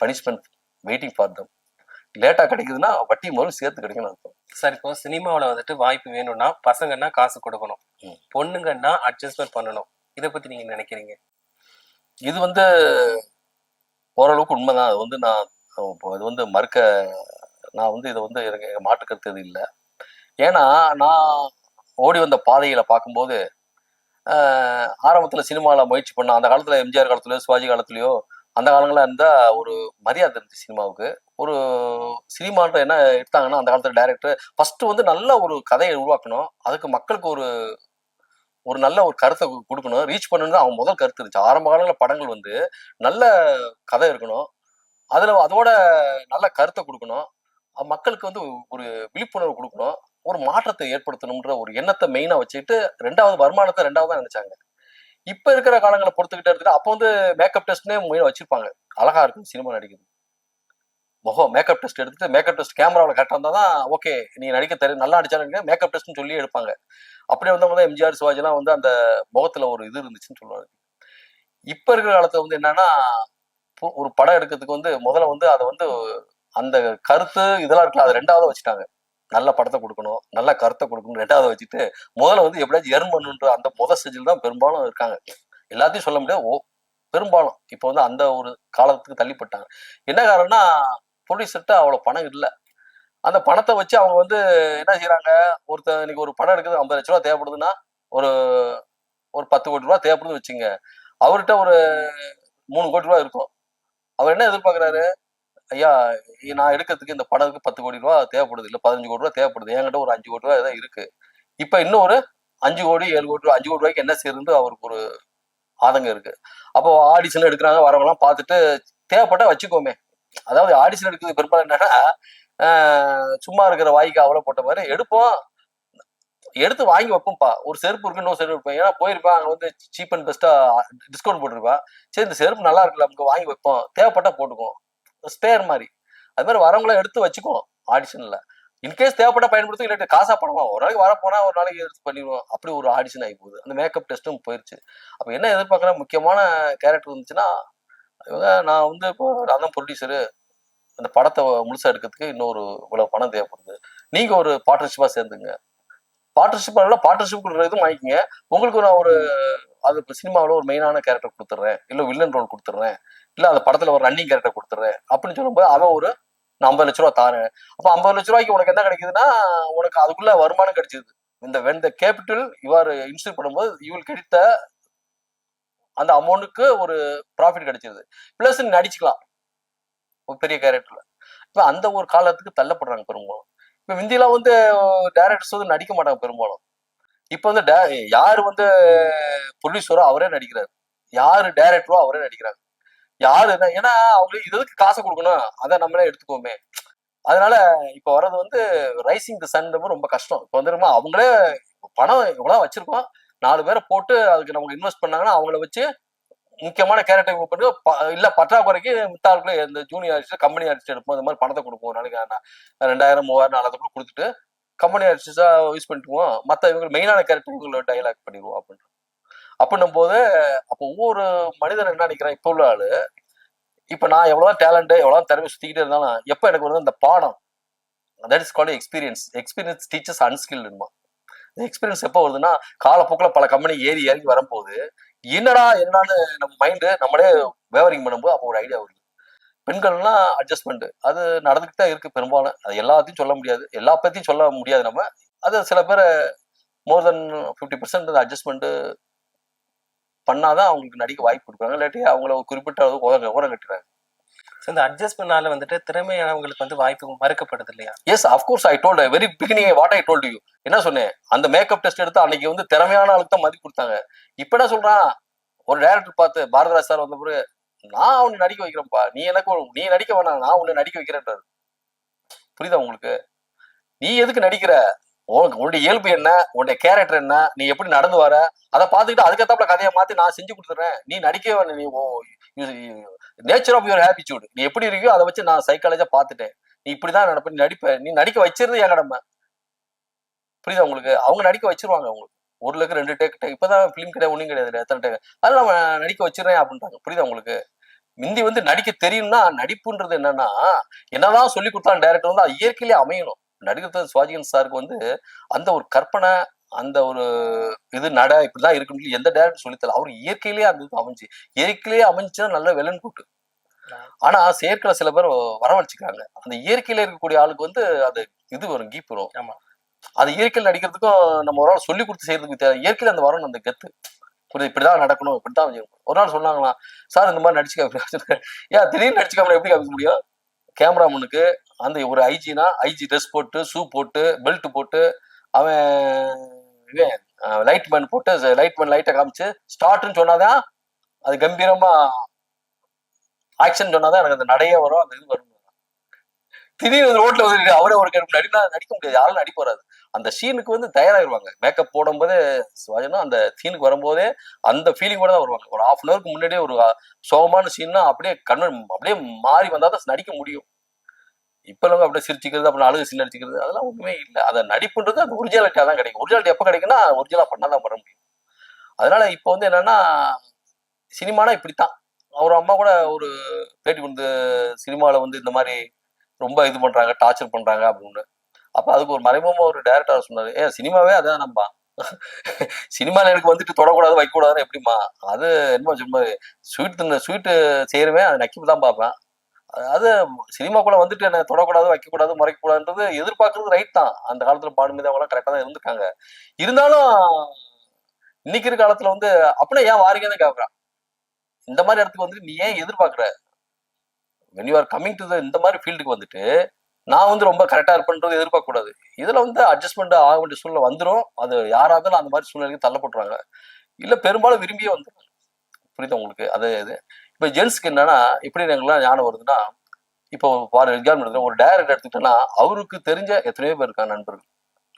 punishment waiting for them. லேட்டா கிடைக்குதுன்னா வட்டி முதல்ல சேர்த்து கிடைக்கணும் அர்த்தம். சார் இப்போ சினிமாவில் வந்துட்டு வாய்ப்பு வேணும்னா பசங்கன்னா காசு கொடுக்கணும், பொண்ணுங்கன்னா அட்ஜஸ்ட்மெண்ட் பண்ணணும். இதை பத்தி நீங்க நினைக்கிறீங்க? இது வந்து ஓரளவுக்கு உண்மைதான். அது வந்து நான் அது வந்து மறுக்க, நான் வந்து இதை வந்து எனக்கு மாற்று கருத்து எதுவும் இல்லை. ஏன்னா நான் ஓடி வந்த பாதைகளை பார்க்கும்போது ஆரம்பத்துல சினிமாவில் முயற்சி பண்ண அந்த காலத்துல எம்ஜிஆர் காலத்துலயோ சிவாஜி காலத்துலயோ அந்த காலங்கள்லாம் இருந்தா ஒரு மரியாதை இருந்துச்சு சினிமாவுக்கு. ஒரு சினிமான்ற என்ன எடுத்தாங்கன்னா அந்த காலத்துல டைரக்டர் ஃபர்ஸ்ட் வந்து நல்ல ஒரு கதையை உருவாக்கணும், அதுக்கு மக்களுக்கு ஒரு ஒரு நல்ல ஒரு கருத்தை கொடுக்கணும், ரீச் பண்ணணும். அவன் முதல் கருத்து இருந்துச்சு. ஆரம்ப காலங்களில் படங்கள் வந்து நல்ல கதை இருக்கணும், அதுல அதோட நல்ல கருத்தை கொடுக்கணும், மக்களுக்கு வந்து ஒரு விழிப்புணர்வு கொடுக்கணும், ஒரு மாற்றத்தை ஏற்படுத்தணும்ன்ற ஒரு எண்ணத்தை மெயினா வச்சுக்கிட்டு ரெண்டாவது வருமானத்தை ரெண்டாவது நினைச்சாங்க. இப்ப இருக்கிற காலங்களை பொறுத்துக்கிட்டே எடுத்துட்டு அப்போ வந்து மேக்கப் டெஸ்ட்னே மெயினா வச்சிருப்பாங்க. அழகா இருக்கும் சினிமா நடிக்கிறது, முகம் மேக்கப் டெஸ்ட் எடுத்துட்டு மேக்கப் டெஸ்ட் கேமராவில் கரெக்டாக இருந்தால் தான் ஓகே நீ நடிக்க தெரியும், நல்லா நடிச்சாலும் மேக்கப் டெஸ்ட்னு சொல்லி எடுப்பாங்க. அப்படியே வந்தவங்க தான் எம்ஜிஆர் சிவாஜிலாம் வந்து அந்த முகத்துல ஒரு இது இருந்துச்சுன்னு சொல்லுவாங்க. இப்ப இருக்கிற காலத்துல வந்து என்னன்னா ஒரு படம் எடுக்கிறதுக்கு வந்து முதல்ல வந்து அதை வந்து அந்த கருத்து இதெல்லாம் இருக்குல்ல அதை ரெண்டாவது வச்சுட்டாங்க. நல்ல படத்தை கொடுக்கணும், நல்ல கருத்தை கொடுக்கணும் ரெண்டாவது வச்சுட்டு முதல்ல வந்து எப்படியாச்சும் எர்ன் பண்ணுன்ற அந்த ஸ்டேஜில் தான் பெரும்பாலும் இருக்காங்க. எல்லாத்தையும் சொல்ல முடியாது, பெரும்பாலும் இப்போ வந்து அந்த ஒரு காலத்துக்கு தள்ளிப்பட்டாங்க. என்ன காரணம்னா ப்ரொடியூசர்கிட்ட அவ்வளோ பணம் இல்லை. அந்த பணத்தை வச்சு அவங்க வந்து என்ன செய்யறாங்க, ஒருத்தர் இன்னைக்கு ஒரு படம் எடுக்குது 50 லட்ச ரூபா தேவைப்படுதுன்னா ஒரு ஒரு 10 கோடி ரூபா தேவைப்படுதுன்னு வச்சுங்க, அவர்கிட்ட ஒரு 3 கோடி ரூபா இருக்கும். அவர் என்ன எதிர்பார்க்குறாரு, ஐயா நான் எடுக்கிறதுக்கு இந்த படத்துக்கு 10 கோடி ரூபா தேவைப்படுது, இல்லை 15 கோடி ரூபா தேவைப்படுது, என்கிட்ட ஒரு 5 கோடி ரூபா ஏதாவது இருக்கு, இப்ப இன்னும் ஒரு 5 கோடி 7 கோடி ரூபா 5 கோடி ரூபாய்க்கு என்ன செய்யறது அவருக்கு ஒரு ஆதங்கம் இருக்கு. அப்போ ஆடிஷன் எடுக்கிறாங்க, வரவங்கலாம் பார்த்துட்டு தேவைப்பட்டா வச்சுக்கோமே. அதாவது ஆடிஷன் எடுக்கிறது பெரும்பாலும் என்னன்னா சும்மா இருக்கிற வாய்க்கு அவ்வளோ போட்ட மாதிரி எடுப்போம், எடுத்து வாங்கி வைப்போம்ப்பா. ஒரு செருப்பு இருக்கு, இன்னொரு செருப்பு இருப்பேன், ஏன்னா போயிருப்பேன் அங்கே வந்து சீப் அண்ட் பெஸ்ட்டா டிஸ்கவுண்ட் போட்டிருப்பேன், சரி இந்த செருப்பு நல்லா இருக்குல்ல நமக்கு வாங்கி வைப்போம், தேவைப்பட்டா போட்டுக்குவோம், ஸ்பேர் மாதிரி. அது மாதிரி வரவங்களாம் எடுத்து வச்சுக்குவோம் ஆடிஷன்ல, இன்கேஸ் தேவைப்பட்ட பயன்படுத்தும், இல்லாட்டி காசா படமா ஒரு நாளைக்கு வரப்போனா ஒரு நாளைக்கு எடுத்து பண்ணிடுவோம். அப்படி ஒரு ஆடிஷன் ஆகி போகுது, அந்த மேக்கப் டெஸ்ட்டும் போயிருச்சு. அப்போ என்ன எதிர்பார்க்குறேன், முக்கியமான கேரக்டர் இருந்துச்சுன்னா இவங்க நான் வந்து இப்போ நான் தான் ப்ரொடியூசரு, அந்த படத்தை முழுசா எடுக்கிறதுக்கு இன்னொரு இவ்வளவு பணம் தேவைப்படுது, நீங்க ஒரு பார்ட்னர்ஷிப்பா சேர்ந்துங்க, பார்ட்னர்ஷிப் பார்ட்னர்ஷிப் இதுவும் வாங்கிக்கங்க, உங்களுக்கு நான் ஒரு அது இப்போ சினிமாவில் ஒரு மெயினான கேரக்டர் கொடுத்துட்றேன், இல்லை வில்லன் ரோல் கொடுத்துட்றேன், இல்லை அந்த படத்துல ஒரு ரன்னிங் கேரக்டர் கொடுத்துட்றேன் அப்படின்னு சொல்லும்போது அவன் ஒரு நான் 50 லட்ச ரூபா தாரேன். அப்போ 50 லட்ச ரூபாய்க்கு உனக்கு என்ன கிடைக்குதுன்னா உனக்கு அதுக்குள்ள வருமானம் கிடைச்சிது. இந்த வென் த கேபிட்டல் இவ்வாறு இன்ஸ்டியூட் பண்ணும்போது இவள் கிடைத்த அந்த அமௌண்ட்டுக்கு ஒரு ப்ராஃபிட் கிடைச்சிருது, பிளஸ் நீ நடிச்சுக்கலாம் ஒரு பெரிய கேரக்டர்ல. இப்ப அந்த ஒரு காலத்துக்கு தள்ளப்படுறாங்க பெரும்பாலும். இப்ப முந்தியெல்லாம் வந்து டைரக்டர்ஸ் வந்து நடிக்க மாட்டாங்க பெரும்பாலும். இப்ப வந்து யாரு வந்து ப்ரொடியூசரோ அவரே நடிக்கிறாரு, யாரு டைரக்டரோ அவரே நடிக்கிறாங்க. யாரு என்ன, ஏன்னா அவங்களுக்கு இதுக்கு காசை கொடுக்கணும், அதை நம்மளே எடுத்துக்கோமே. அதனால இப்ப வர்றது வந்து ரைசிங் தி சன் ரொம்ப கஷ்டம். இப்ப வந்துருமா அவங்களே பணம் இவ்வளவு வச்சிருக்கோம், 4 பேரை போட்டு அதுக்கு நமக்கு இன்வெஸ்ட் பண்ணாங்கன்னா அவங்கள வச்சு முக்கியமான கேரக்டர் பண்ணி இல்ல பற்றாக்குறைக்கு மித்த ஆட்களை இந்த ஜூனியர் ஆர்டிஸ்ட் கம்பெனி ஆர்டிஸ்ட் எடுப்போம், இந்த மாதிரி பணத்தை கொடுப்போம், ஒரு நாளைக்கு 2000 3000 4000 கூட கொடுத்துட்டு கம்பெனி ஆர்டிஸ்டா யூஸ் பண்ணிக்குவோம், மற்ற இவங்க மெயினான கேரக்டர் இவங்களை டைலாக் பண்ணிடுவோம் அப்படின்னு. அப்படின்னும் போது அப்போ ஒவ்வொரு மனிதன் என்ன நினைக்கிறான், இப்போ உள்ள ஆளு இப்ப நான் எவ்வளவு டேலண்ட் எவ்வளவு திறமை சுத்திக்கிட்டே இருந்தாலும் எப்ப எனக்கு வந்து இந்த பாடம், that is called experience, experience teachers அன்ஸ்கில்டுமா. எக்ஸ்பீரியன்ஸ் எப்போ வருதுன்னா காலப்போக்கில் பல கம்பெனி ஏறி இறங்கி வரும்போது என்னன்னு நம்ம மைண்டு நம்மளே வேவரிங் பண்ணும்போது அப்போ ஒரு ஐடியா வருது. பெண்கள்லாம் அட்ஜஸ்ட்மெண்ட் அது நடந்துட்டு தான் இருக்கு பெரும்பாலும், அது எல்லாத்தையும் சொல்ல முடியாது, எல்லா பத்தியும் சொல்ல முடியாது நம்ம. அது சில பேர் மோர் தென் 50% அட்ஜஸ்ட்மெண்ட் பண்ணாதான் அவங்களுக்கு நடிக்க வாய்ப்பு கொடுக்குறாங்க, இல்லாட்டி அவங்கள குறிப்பிட்ட அளவு ஓரம் கட்டுறாங்க. இந்த அட்ஜஸ்ட்மெண்ட்னால வந்துட்டு திறமையானவங்களுக்கு வந்து வாய்ப்பு மறுக்கப்படுது இல்லையா? Yes of course, I told very beginning what I told you. என்ன சொன்னேன், அந்த மேக்கப் டெஸ்ட் எடுத்து அன்னைக்கு வந்து திறமையான ஆளுக்கு தான் மதிப்பு கொடுத்தாங்க. இப்ப என்ன சொல்றான், ஒரு டைரக்டர் பார்த்து பாரதிராஜ் சார் வந்த பிறகு நான் அவனை நடிக்க வைக்கிறேன்ப்பா, நீ நடிக்க வேணாம், நான் உன்னை நடிக்க வைக்கிறேன்றாரு. புரியுதா உங்களுக்கு? நீ எதுக்கு நடிக்கிற? உன்னுடைய இயல்பு என்ன, உன்னுடைய கேரக்டர் என்ன, நீ எப்படி நடந்து வர, அதை பார்த்துக்கிட்டு அதுக்கேத்தாப்புல கதையை மாத்தி நான் செஞ்சு கொடுத்துறேன். நீ நடிக்கவே வேணாம். நேச்சர் ஆஃப் யுவர் ஹேபிட்யூட், நீ எப்படி இருக்கியோ அதை வச்சு நான் சைக்காலஜியா பார்த்துட்டேன். நீ இப்படிதான் நடப்ப, நீ நடிப்ப, நீ நடிக்க வச்சிருது என் கடமை. புரியுதா உங்களுக்கு? அவங்க நடிக்க வச்சிருவாங்க. அவங்களுக்கு 1 டேக் இப்பதான் பிலிம் கிடையாது, ஒன்றும் கிடையாது, எத்தனை டேக், அதெல்லாம் நம்ம நடிக்க வச்சிடறேன் அப்படின்றாங்க. புரியுதா உங்களுக்கு? முந்தி வந்து நடிக்க தெரியும்னா, நடிப்புன்றது என்னன்னா, என்னதான் சொல்லி கொடுத்தாலும் டைரக்டர் வந்து அது இயற்கையிலே அமையணும். நடிகர் சிவாஜிகன் சாருக்கு வந்து அந்த ஒரு கற்பனை, அந்த ஒரு இது இப்படிதான் இருக்குன்னு எந்த டைரக்டர் சொல்லித்தரல. அவரு இயற்கையிலேயே அந்த இது அமைஞ்சு, இயற்கையிலேயே அமைஞ்சுன்னா நல்ல வெலன் கூட்டு. ஆனா செயற்கையில சில பேர் வரவழைச்சுக்கிறாங்க. அந்த இயற்கையில இருக்கக்கூடிய ஆளுக்கு வந்து அது இது வரும், கீப் வரும். ஆமா, அது இயற்கையில் நடிக்கிறதுக்கும் நம்ம ஒரு ஆள் சொல்லி கொடுத்து செய்யறதுக்கு இயற்கையில அந்த வரணும், அந்த கெத்து. புரியுது? இப்படிதான் நடக்கணும், இப்படித்தான் ஒரு நாள் சொன்னாங்களாம், சார் இந்த மாதிரி நடிச்சுக்க. ஏன் திடீர்னு நடிச்சுக்காம எப்படி காமிக்க முடியும்? கேமராமனுக்கு அந்த ஒரு ஐஜினா ஐஜி ட்ரெஸ் போட்டு, ஷூ போட்டு, பெல்ட் போட்டு, அவன் லைட் மேன் போட்டு, லைட்டை காமிச்சு ஸ்டார்ட்னு சொன்னாதான் அது கம்பீரமா ஆக்ஷன் சொன்னாதான் எனக்கு அந்த நடையே வரும், அந்த இது வரும். திடீர்னு ரோட்ல வந்து அவரே ஒரு நடிக்க முடியாது, யாரும் நடிக்க வராது. அந்த சீனுக்கு வந்து தயாராகிடுவாங்க. மேக்கப் போடும் போதே சிவாஜினா அந்த சீனுக்கு வரும்போதே அந்த ஃபீலிங்கோட தான் வருவாங்க. ஒரு 1/2 hourக்கு முன்னாடியே ஒரு சோகமான சீன்னா அப்படியே அப்படியே மாறி வந்தாதான் நடிக்க முடியும். இப்ப நம்ம அப்படியே சிரிச்சுக்கிறது, அப்புறம் அழுகு சீன் நடிச்சுக்கிறது, அதெல்லாம் ஒண்ணுமே இல்லை. அதை நடிப்புன்றது அந்த ஒரிஜினாலிட்டியா தான் கிடைக்கும். ஒரிஜினாலிட்டி எப்ப கிடைக்குன்னா ஒரிஜினலா பண்ணாதான் பண்ண முடியும். அதனால இப்போ வந்து என்னன்னா, சினிமானா இப்படித்தான். அவர் அம்மா கூட ஒரு பேட்டி கொடுத்து, சினிமாவில் வந்து இந்த மாதிரி ரொம்ப இது பண்றாங்க, டார்ச்சர் பண்றாங்க அப்படின்னு. அப்ப அதுக்கு ஒரு மறைமுகமா ஒரு டைரக்டர் சொன்னாரு, சினிமாவே அதான் நம்பா, சினிமால எனக்கு வந்துட்டு தொடக்கூடாது வைக்கக்கூடாதுன்னு எப்படிமா, அது என்னமோ சும்மா ஸ்வீட்டு செய்யறவன் அதை நக்கிப்பு தான் பார்ப்பேன். அது சினிமாக்குள்ள வந்துட்டு என்ன தொடக்கூடாது, வைக்கக்கூடாது, மறைக்கக்கூடாதுன்றது எதிர்பார்க்கறது ரைட் தான். அந்த காலத்துல பாடுமதி அவங்க எல்லாம் கரெக்டா தான் இருந்திருக்காங்க. இருந்தாலும் இன்னைக்கு இருக்க காலத்துல வந்து அப்படின்னா ஏன் வாரீங்கன்னு கேட்கறான். இந்த மாதிரி இடத்துக்கு வந்துட்டு நீ ஏன் எதிர்பார்க்கற? when you are coming to இந்த மாதிரி ஃபீல்டுக்கு வந்துட்டு நான் வந்து ரொம்ப கரெக்டா இருப்பேன்றது எதிர்பார்க்க கூடாது. இதுல வந்து அட்ஜஸ்ட்மெண்ட் ஆக வேண்டிய சூழ்நிலை வந்துடும். அது யாரா இருந்தாலும் அந்த மாதிரி சூழ்நிலைக்கு தள்ளப்படுறாங்க. இல்ல பெரும்பாலும் விரும்பியே வந்துடும். புரியுதா உங்களுக்கு? அது இது இப்ப ஜென்ஸ்க்கு என்னன்னா, எப்படி எங்கெல்லாம் ஞானம் வருதுன்னா, இப்போ எக்ஸாம்பிள் ஒரு டைரக்டர் எடுத்துக்கிட்டோம்னா, அவருக்கு தெரிஞ்ச எத்தனையோ பேர் இருக்காங்க நண்பர்கள்.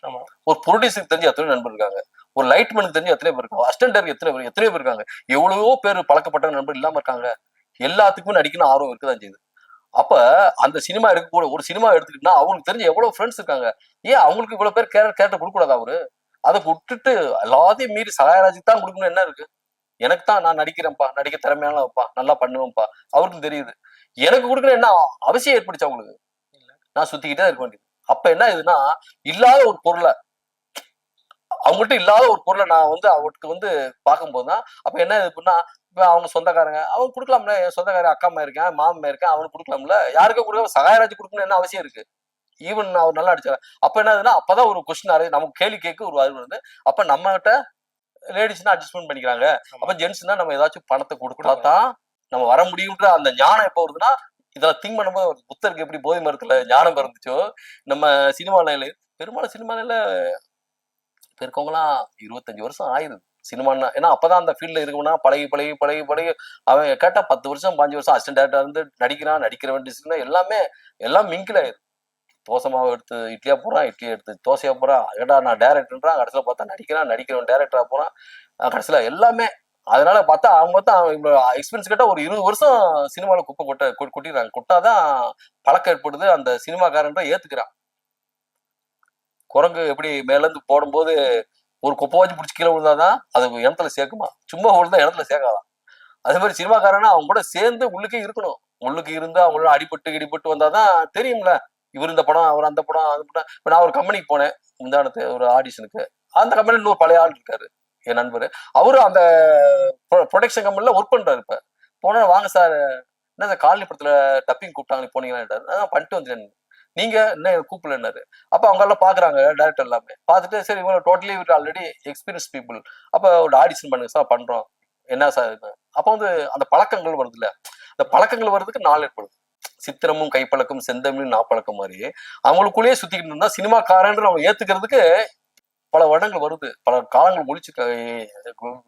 ஆமா, ஒரு ப்ரொடியூசருக்கு தெரிஞ்ச எத்தனையோ நண்பர் இருக்காங்க. ஒரு லைட்மேனுக்கு தெரிஞ்ச எத்தனையோ பேர் இருக்காங்க. அசிஸ்டன்டருக்கு எத்தனையோ பேர் இருக்காங்க. எவ்வளவோ பேர் பழக்கப்பட்ட நண்பர் இல்லாம இருக்காங்க. எல்லாத்துக்குமே நடிக்கணும் ஆர்வம் இருக்குதான் செய்யுது. அப்ப அந்த சினிமா எடுக்க ஒரு சினிமா எடுத்துக்கிட்டா அவங்களுக்கு தெரிஞ்ச எவ்வளவு ஃப்ரெண்ட்ஸ் இருக்காங்க. ஏன் அவங்களுக்கு இவ்வளவு பேர் கேரக்டர் கொடுக்க கூடாது? அவரு அதை விட்டுட்டு எல்லாத்தையும் மீறி சகாயராஜுக்கு தான் கொடுக்கணும் என்ன இருக்கு? எனக்கு தான் நான் நடிக்கிறேன்ப்பா, நடிக்க திறமையானப்பா, நல்லா பண்ணுவேன்ப்பா, அவருக்கும் தெரியுது. எனக்கு கொடுக்கணும் என்ன அவசியம் ஏற்படுச்சு அவங்களுக்கு? நான் சுத்திக்கிட்டே இருக்க வேண்டியது. அப்ப என்ன ஆகுதுன்னா, இல்லாத ஒரு பொருளை அவங்கள்ட்ட இல்லாத ஒரு பொருளை நான் வந்து அவருக்கு வந்து பார்க்கும்போதுதான் அப்ப என்ன இதுன்னா, இப்ப அவங்க சொந்தக்காரங்க அவங்க கொடுக்கலாம்ல, என் சொந்தக்காரன் அக்கா அம்மா இருக்கேன், மாமா இருக்கேன், அவனுக்கு கொடுக்கலாம்ல, யாருக்கும் கொடுக்க சகாயராஜ் கொடுக்கணும் என்ன அவசியம் இருக்கு? ஈவன் அவர் நல்லா அடிச்சாரு. அப்ப என்ன ஆகுதுன்னா, அப்பதான் ஒரு கொஸ்டின் நமக்கு கேள்வி கேட்க ஒரு அறிவு வருது. அப்ப நம்ம கிட்ட லேடிஸ்னா அட்ஜஸ்ட்மெண்ட் பண்ணிக்கிறாங்க. அப்ப ஜென்ஸ்னா நம்ம ஏதாச்சும் பணத்தை கொடுத்தா தான் நம்ம வர முடியும்ன்ற அந்த ஞானம் எப்ப வருதுன்னா, இதெல்லாம் திங்க் பண்ணும்போது புத்தருக்கு எப்படி போதை மரத்துல ஞானம் பிறந்துச்சோ, நம்ம சினிமா நிலையில பெரும்பாலும் சினிமா நிலையில இருக்கவங்களாம் 25 வருஷம் ஆயுது சினிமான்னா. ஏன்னா அப்பதான் அந்த ஃபீல்ட்ல இருக்கணும்னா பழகி அவன் கேட்டா 10 வருஷம் 5 வருஷம் அசிஸ்டன்ட் டேரக்டர் இருந்து நடிக்கிற வேண்டிய எல்லாம் மிங்கில் ஆயிரு. தோசை மாவு எடுத்து இட்லியா போறான், இட்லி எடுத்து தோசையா போறான். ஏடா நான் டேரக்டர்ன்றான், கடைசியில பார்த்தா நடிக்கிறவன் டேரக்டரா போறான். கடைசியில எல்லாமே அதனால பார்த்தா அவங்க எக்ஸ்பீரியன்ஸ் கேட்டா ஒரு 20 வருஷம் சினிமால குப்பை கொட்டிடுறாங்க. கொட்டாதான் பழக்கம் ஏற்படுது. அந்த சினிமாக்காரன்ற ஏத்துக்கிறான். குரங்கு எப்படி மேல இருந்து போடும்போது ஒரு குப்பை வச்சு பிடிச்சி கீழே விழுந்தாதான் அது இடத்துல சேர்க்குமா? சும்மா விழுந்தா இடத்துல சேர்க்காதான். அதே மாதிரி சினிமாக்காரனா அவங்க கூட சேர்ந்து உள்ளுக்கே இருக்கணும். உள்ளுக்கு இருந்து அவங்களோட இடிபட்டு வந்தாதான் தெரியும்ல, இவர் இந்த படம், அவர் அந்த படம், அது படம். இப்ப நான் ஒரு கம்பெனிக்கு போனேன் முந்தானத்து ஒரு ஆடிஷனுக்கு. அந்த கம்பெனில இன்னொரு பழைய ஆள் இருக்காரு, என் நண்பர். அவரு அந்த ப்ரொடக்ஷன் கம்பெனில ஒர்க் பண்றாரு. இப்ப போனா, வாங்க சார், என்ன சார் காலனி படத்துல டப்பிங் கூப்பிட்டாங்க போனீங்களான்னு. பண்ணிட்டு வந்துட்டேன். நீங்க என்ன கூப்பிடலன்னாரு. அப்ப அவங்க எல்லாம் பாக்குறாங்க, டேரக்டர் எல்லாமே பார்த்துட்டு, சரி இவங்க டோட்டலி ஆல்ரெடி எக்ஸ்பீரியன்ஸ் பீப்புள், அப்ப ஒரு ஆடிஷன் பண்ணுங்க சார், பண்றோம் என்ன சார். அப்ப வந்து அந்த பழக்கங்கள் வருது இல்ல, அந்த பழக்கங்கள் வர்றதுக்கு நாள் ஏற்படுது. சித்திரமும் கைப்பழக்கம் செந்தமிழும் நாப்பழக்கம் மாதிரி அவங்களுக்குள்ளேயே சுத்திக்கிட்டு இருந்தா சினிமாக்காரன்ற அவங்க ஏத்துக்கிறதுக்கு பல வருடங்கள் வருது, பல காலங்கள் ஒழிச்சு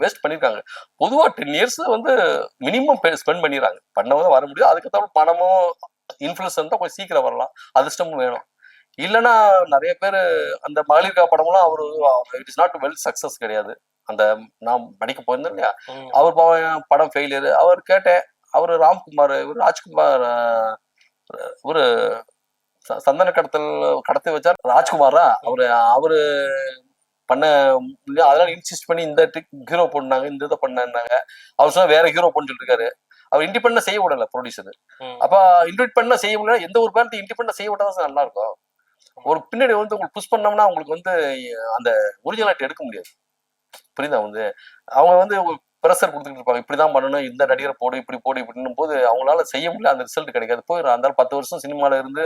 வேஸ்ட் பண்ணிருக்காங்க. பொதுவா 10 இயர்ஸ் வந்து மினிமம் ஸ்பெண்ட் பண்ணிடுறாங்க. பண்ணவங்க வர முடியும். அதுக்கப்புறம் பணமும் இன்ஃபுளுன்ஸ் இருந்தா கொஞ்சம் சீக்கிரம் வரலாம், அதிர்ஷ்டமும் வேணும். இல்லைன்னா நிறைய பேர் அந்த மகளிர் படம்லாம் அவரு it is not well success கிடையாது. அந்த நான் படிக்க போயிருந்தேன் இல்லையா, அவர் படம் ஃபெயிலியர். அவர் கேட்டேன், அவரு ராம்குமார், இவர் ராஜ்குமார், ஒரு சந்தன கடத்தி வச்சார் ராஜ்குமாரா அவரு அவரு பண்ண, அதெல்லாம் இன்சிஸ்ட் பண்ணி இந்த ஹீரோ பண்ணாங்க, இந்த இதை பண்ணாங்க. அவர் சொன்னா வேற ஹீரோ பண்ணி சொல்லிருக்காரு. அவர் இண்டிபெண்டா செய்ய விடல ப்ரொடியூசர். அப்ப இன்வைட் பண்ணா செய்ய முடியல. எந்த ஒரு பேரண்ட் இண்டிபெண்டா செய்ய விட்டாதான் நல்லா இருக்கும். ஒரு பின்னாடி வந்து உங்களுக்கு புஷ் பண்ணோம்னா உங்களுக்கு வந்து அந்த ஒரிஜினாலிட்டி எடுக்க முடியாது. புரியுதா? வந்து அவங்க வந்து ப்ரெஷர் கொடுத்துட்டு இருப்பாங்க, இப்படிதான் பண்ணணும், இந்த நடிகரை போடு, இப்படி போடு, இப்படின்னும் போது அவங்களால செய்ய முடியல, அந்த ரிசல்ட் கிடைக்காது. போயிடும். அந்த 10 வருஷம் சினிமால இருந்து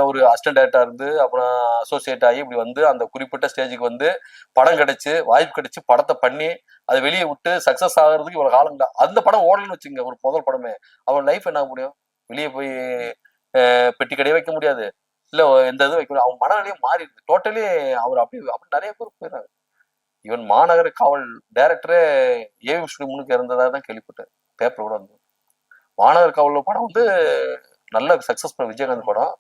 ஒரு அசிஸ்டன்ட் டைரக்டரா இருந்து அப்புறம் அசோசியேட் ஆகி இப்படி வந்து அந்த குறிப்பிட்ட ஸ்டேஜுக்கு வந்து படம் கிடைச்சு, வாய்ப்பு கிடைச்சு, படத்தை பண்ணி அதை வெளியே விட்டு சக்சஸ் ஆகிறதுக்கு இவ்வளவு காலம் தான். அந்த படம் ஓடலன்னு வச்சுங்க, ஒரு முதல் படமே, அவன் லைஃப் என்ன ஆக முடியும்? வெளியே போய் பெட்டி கடையே வைக்க முடியாது, இல்ல எந்த இதுவும் வைக்க முடியாது. அவன் மனநிலையே மாறிடுது டோட்டலி. அவர் அப்படி நிறைய பேர் போயிடுறாங்க. ஈவன் மாநகர காவல் டைரக்டரே ஏவி முன்னுக்கு இருந்ததா தான் கேள்விப்பட்டேன், பேப்பர் கூட வந்து. மாநகர காவல் படம் வந்து நல்ல சக்சஸ் பண்ண விஜயகாந்த் படம்.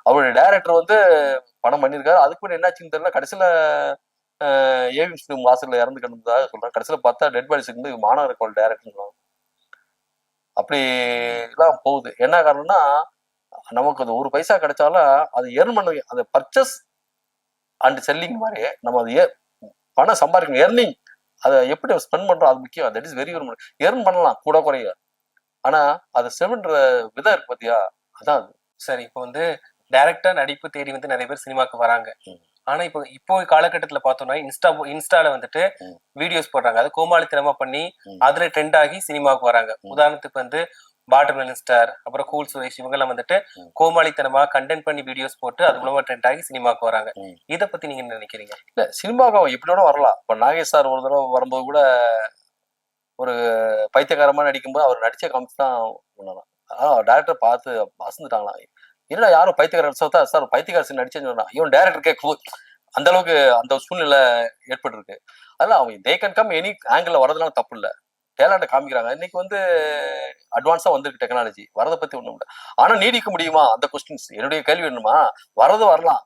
அவருடைய டைரக்டர் வந்து படம் பண்ணியிருக்காரு. அதுக்கு கூட என்னாச்சுன்னு தெரியல. கடைசியில ஏவி முஸ்லீம் வாசல்ல இறந்து கிடந்ததாக சொல்றாங்க. கடைசியில பார்த்தா டெட் பாடிஸ் வந்து மாநகர காவல் டைரக்டர். அப்படி எல்லாம் போகுது. என்ன காரணம்னா, நமக்கு அது ஒரு பைசா கிடைச்சாலும் அது எர்ன் பண்ண, அந்த பர்ச்சேஸ் அண்ட் செல்லிங் மாதிரி நம்ம அது பணம் சம்பாதிக்கணும். எர்னிங் அதை எப்படி ஸ்பெண்ட் பண்றோம் அது முக்கியம். தட் இஸ் வெரி வெரி முக்கியம். எர்ன் பண்ணலாம் கூட குறைய, ஆனா அதை செவன்ற விதம் இருக்கு பாத்தியா, அதான் அது. சரி, இப்போ வந்து டைரக்டா நடிப்பு தேடி வந்து நிறைய பேர் சினிமாக்கு வராங்க. ஆனா இப்போ காலகட்டத்துல பார்த்தோம்னா இன்ஸ்டால வந்துட்டு வீடியோஸ் போடுறாங்க, அது கோமாளித்தனமா பண்ணி அதுல ட்ரெண்ட் ஆகி சினிமாவுக்கு வராங்க. உதாரணத்துக்கு வந்து வாட்டர்மெலன் ஸ்டார், அப்புறம் கூல் சுரேஷ், இவங்க எல்லாம் வந்துட்டு கோமாளித்தனமா கண்டென்ட் பண்ணி வீடியோஸ் போட்டு அது மூலமா ட்ரெண்ட் ஆகி சினிமாவுக்கு வராங்க. இதை பத்தி நீங்க என்ன நினைக்கிறீங்க? இல்ல, சினிமாவுக்கு அவன் எப்படி வேணா வரலாம். இப்ப நாகேஷ் சார் ஒரு தடவை வரும்போது கூட ஒரு பைத்தியகாரமா நடிக்கும்போது அவர் நடிச்ச காமிச்சு தான் பண்ணலாம். டேரக்டர் பார்த்து அசந்துட்டாங்களாம். என்னடா யாரும் பைத்தியக்காரர் சார் பைத்தியக்காரர் நடிச்சேன்னு சொன்னா, இவன் டேரக்டர் கேட்கும் அந்த அளவுக்கு அந்த சூழ்நிலை ஏற்பட்டு இருக்கு. அதெல்லாம் அவங்க they can come any angle வரதுனால தப்பு இல்லை, டேலண்ட்டை காமிக்கிறாங்க. இன்னைக்கு வந்து அட்வான்ஸா வந்திருக்கு டெக்னாலஜி, வரதை பத்தி ஒண்ணும் இல்லை. ஆனா நீடிக்க முடியுமா அந்த கொஸ்டின்ஸ் என்னுடைய கேள்வி. என்னமா வரது வரலாம்,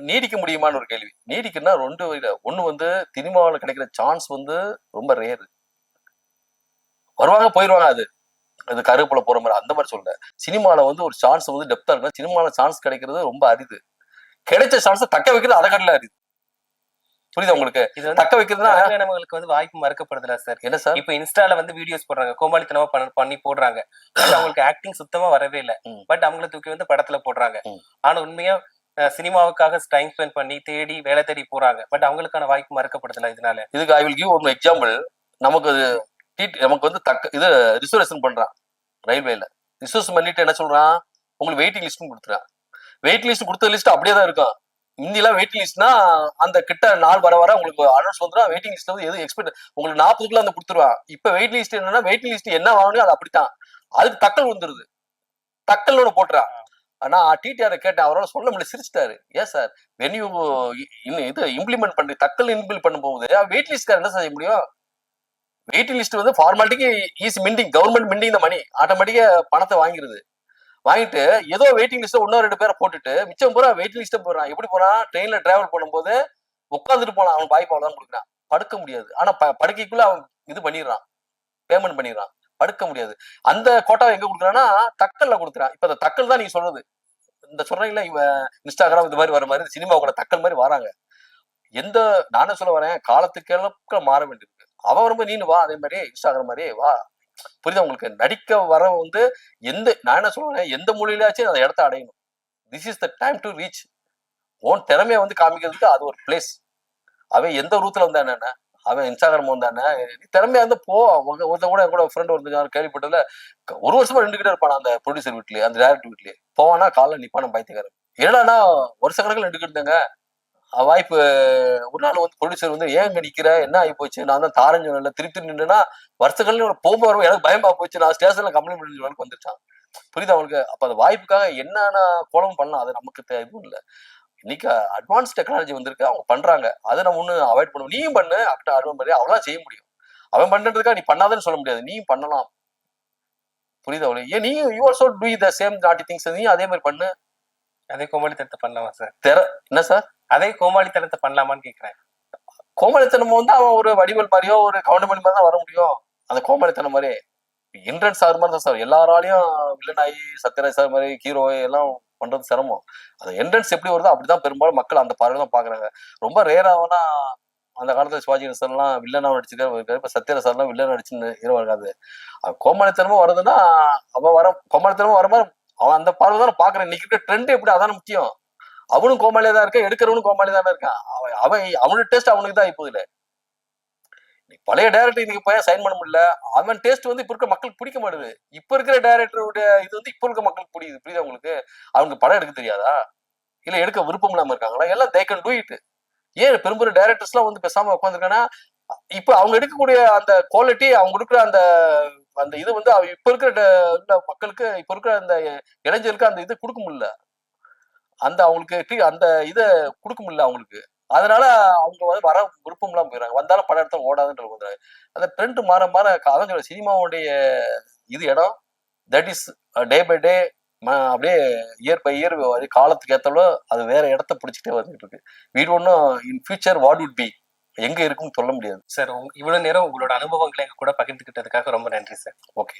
நீடிக்க முடியுமான்னு ஒரு கேள்வி. நீடிக்குன்னா ரெண்டு வழியில. ஒண்ணு வந்து சினிமாவில் கிடைக்கிற சான்ஸ் வந்து ரொம்ப ரேரு. வருவாங்க போயிடுவாங்க, அது அது கருப்புல போற மாதிரி அந்த மாதிரி சொல்ல. சினிமால வந்து ஒரு சான்ஸ் வந்து டெப்தா இருக்கு. சினிமால சான்ஸ் கிடைக்கிறது ரொம்ப அரிது. கிடைச்ச சான்ஸ் தக்க வைக்கிறது அதை கடல அரிது. புரியுதா உங்களுக்கு? தக்க வைக்கிறதுனா நமக்கு வந்து வாய்ப்பு மறுக்கப்படுதுல சார். என்ன சார், இப்ப இன்ஸ்டால வந்து வீடியோஸ் போடுறாங்க, கோமாளித்தனமா பண்ணி போடுறாங்க. அவங்களுக்கு ஆக்டிங் சுத்தமா வரவே இல்லை, பட் அவங்கள தூக்கி வந்து படத்துல போடுறாங்க. ஆனா உண்மையா சினிமாவுக்காக டைம் ஸ்பெண்ட் பண்ணி தேடி வேலை தேடி போறாங்க, பட் அவங்களுக்கான வாய்ப்பு மறுக்கப்படுதுல இதனால. இதுக்கு I will give one example. நமக்கு நமக்கு வந்து இது ரிசர்வேஷன் பண்றான் ரயில்வேல. ரிசர்வேஷன் பண்ணிட்டு என்ன சொல்றான், உங்களுக்கு வெயிட்டிங் லிஸ்ட் கொடுத்துறான். வெயிட் லிஸ்ட் கொடுத்த லிஸ்ட் அப்படியே தான் இருக்கும். இந்தியெல்லாம் வெயிட்டிங் லிஸ்ட்னா அந்த கிட்ட நாள் வர வர உங்களுக்கு அனௌன்ஸ் வந்துடும். வெயிட்டிங் லிஸ்ட்ல வந்து எதுவும் எக்ஸ்பெக்ட் உங்களுக்கு 40க்குள்ள அந்த கொடுத்துருவான். இப்ப வெயிட் லிஸ்ட் என்னன்னா, வெயிட்டிங் லிஸ்ட் என்ன வாங்கணும் அது அப்படித்தான். அதுக்கு தக்கல் வந்துருது, தக்கல்னு போட்டுறான். ஆனா டிடிஆர் கேட்டேன், அவரால் சொல்ல முடியல, சிரிச்சிட்டாரு. ஏன் சார் வென் யூ இது இம்ப்ளிமெண்ட் பண்ணி தக்கல் இன்பில் பண்ணும் போது வெயிட் லிஸ்ட் என்ன செய்ய முடியும்? வெயிட்டிங் லிஸ்ட் வந்து ஃபார்மாலிட்டிக்கு ஈஸ் மிண்டிங், கவர்மெண்ட் மிண்டிங் த மணி, ஆட்டோமேட்டிக்கா பணத்தை வாங்கிருது. வாங்கிட்டு ஏதோ வெயிட்டிங் லிஸ்ட் இன்னும் 2 பேரை போட்டுட்டு மிச்சம் பூரா வெயிட்டிங் லிஸ்ட போடுறான். எப்படி போறான்? ட்ரெயின்ல டிராவல் பண்ணும்போது உட்காந்துட்டு போலாம், அவன் வாய்ப்பு அவ்வளவுதான் கொடுக்குறான். படுக்க முடியாது. ஆனா படுக்கைக்குள்ள அவன் இது பண்ணிடுறான், பேமெண்ட் பண்ணிடுறான். படுக்க முடியாது. அந்த கோட்டாவை எங்க கொடுக்குறான்னா தக்கல்ல கொடுக்குறான். இப்ப அந்த தக்கல் தான் நீங்க சொல்றது. இந்த சொல்றீங்களா, இவன் இன்ஸ்டாகிராம் இந்த மாதிரி வர மாதிரி சினிமாவுக்குள்ள தக்கல் மாதிரி வராங்க. எந்த நானே சொல்ல வரேன், காலத்துக்கு மாற வேண்டியிருக்கு. அவன் வரும்போது நீனு வா, அதே மாதிரி இன்ஸ்டாகிராம் மாதிரி வா. புரியுதா உங்களுக்கு? நடிக்க வர வந்து நான் என்ன சொல்றேன், எந்த மொழியிலாச்சும் அந்த இடத்த அடையணும். This is the time to reach. உன் திறமையை வந்து காமிக்கிறதுக்கு அது ஒரு பிளேஸ். அவன் எந்த ரூத்துல வந்தானே, அவன் இன்ஸ்டாகிராம் வந்தானே, நீ திறமையா வந்து போ. ஒருத்தன் கூட ஃப்ரெண்ட் ஒருத்தர் கேள்விப்பட்டதுல 1 வருஷமா நின்றுகிட்டே இருப்பான் அந்த ப்ரொடியூசர் வீட்லயே, அந்த டைரக்டர் வீட்லயே. போவானா காலைல நிப்பான பைத்தியக்காரன். என்னன்னா வருஷ கணக்கில் நின்றுகிட்டு இருந்தாங்க. வாய்ப்பு ஒரு நாள் வந்து ப்ரொடியூசர் வந்து, ஏங்க நிக்கிற, என்ன ஆகி போச்சு, நான் தான் தாரஞ்சு சொன்னல, திருப்பி நின்றுனா வருஷங்கள் போகும்போது வரும், எனக்கு பயமா போச்சு, நான் ஸ்டேஷன்ல கம்ப்ளைண்ட் பண்ணி வந்துட்டான். புரியுதா அவங்களுக்கு? அப்ப அந்த வாய்ப்புக்காக என்னென்ன கோலம் பண்ணலாம், அது நமக்கு இதுவும் இல்லை. இன்னைக்கு அட்வான்ஸ் டெக்னாலஜி வந்திருக்கு, அவங்க பண்றாங்க. அதை நம்ம ஒண்ணு அவாய்ட் பண்ணுவோம். நீயும் பண்ணு அப்படி அருவம் பண்ணி அவ்வளவுதான் செய்ய முடியும். அவன் பண்றதுக்கா நீ பண்ணாதன்னு சொல்ல முடியாது. நீயும் பண்ணலாம். புரியுதா அவளே? ஏன் நீ you also do the same naughty things, நீ அதே மாதிரி பண்ணு. அதே கோமாளித்தனத்தை பண்ணலாமா சார்? என்ன சார்? அதே கோமாளித்தனத்தை பண்ணலாமான்னு கேக்குறேன். கோமாளித்தனம் வந்து அவன் ஒரு வடிவல் மாதிரியோ ஒரு கவுண்டமணி மாதிரி தான் வர முடியும். அந்த கோமாளித்தனம் மாதிரி என்ட்ரன்ஸ் ஆகிற மாதிரி தான் சார். எல்லாராலையும் வில்லன் ஆகி சத்யராஜ் சார் மாதிரி ஹீரோ எல்லாம் பண்றது சிரமம். அந்த என்ட்ரன்ஸ் எப்படி வருதோ அப்படிதான் பெரும்பாலும் மக்கள் அந்த பார்வை தான் பாக்குறாங்க. ரொம்ப ரேராவனா அந்த காலத்துல சிவாஜி கணேசன் எல்லாம் வில்லனா நடிச்சிருக்காரு. இப்ப சத்யராஜ் சார் எல்லாம் வில்லன் நடிச்சு ஹீரோ இருக்காது. கோமாளித்தனமும் வருதுன்னா அவன் கோமாளித்தனமும் வர மாதிரி அவன் அந்த பார்வை தான் பாக்குறேன். இன்னைக்கு இருக்க ட்ரெண்ட் எப்படி அதான முக்கியம். அவனும் கோமாளியா தான் இருக்கான், எடுக்கிறவனும் கோமாளி தானே இருக்கான். அவனோட டேஸ்ட் அவனுக்கு தான் இப்போ இல்ல. பழைய டைரக்டர் இன்னைக்கு பையன் சைன் பண்ண முடியல. அவன் டேஸ்ட் வந்து இப்ப இருக்க மக்களுக்கு பிடிக்க மாட்டேது. இப்ப இருக்கிற டைரக்டருடைய இது வந்து இப்ப இருக்க மக்களுக்கு பிடிக்குது. புரியுதா உங்களுக்கு? அவனுக்கு படம் எடுக்க தெரியாதா, இல்ல எடுக்க விருப்பம் இல்லாம இருக்காங்களா? எல்லாம் தே கேன் டூ இட். ஏன் பெரும்பெரும் டைரக்டர்ஸ் எல்லாம் வந்து பேசாம உட்காந்துருக்காங்கன்னா, இப்ப அவங்க எடுக்கக்கூடிய அந்த குவாலிட்டி, அவங்க இருக்கிற அந்த அந்த இது வந்து இப்ப இருக்கிற மக்களுக்கு, இப்ப இருக்கிற அந்த இளைஞருக்கு அந்த இது கொடுக்க முடியல. அந்த அவங்களுக்கு அந்த இதை கொடுக்க முடியல அவங்களுக்கு. அதனால அவங்க வந்து வர விருப்பம் இல்லாம போயிடறாங்க. வந்தாலும் படம் எடுத்தா ஓடாதுன்ற அந்த ட்ரெண்ட் மாற மாற அதான் சொல்ல சினிமாவுடைய இது இடம் that is day by day அப்படியே இயர் பை இயர் காலத்துக்கு ஏற்றவளோ அது வேற இடத்த பிடிச்சிட்டே வந்துட்டு இருக்கு. வீடு ஒன்றும் in future what would be எங்க இருக்குன்னு சொல்ல முடியாது சார். இவ்வளவு நேரம் உங்களோட அனுபவங்களை எங்க கூட பகிர்ந்துகிட்டதுக்காக ரொம்ப நன்றி சார். ஓகே.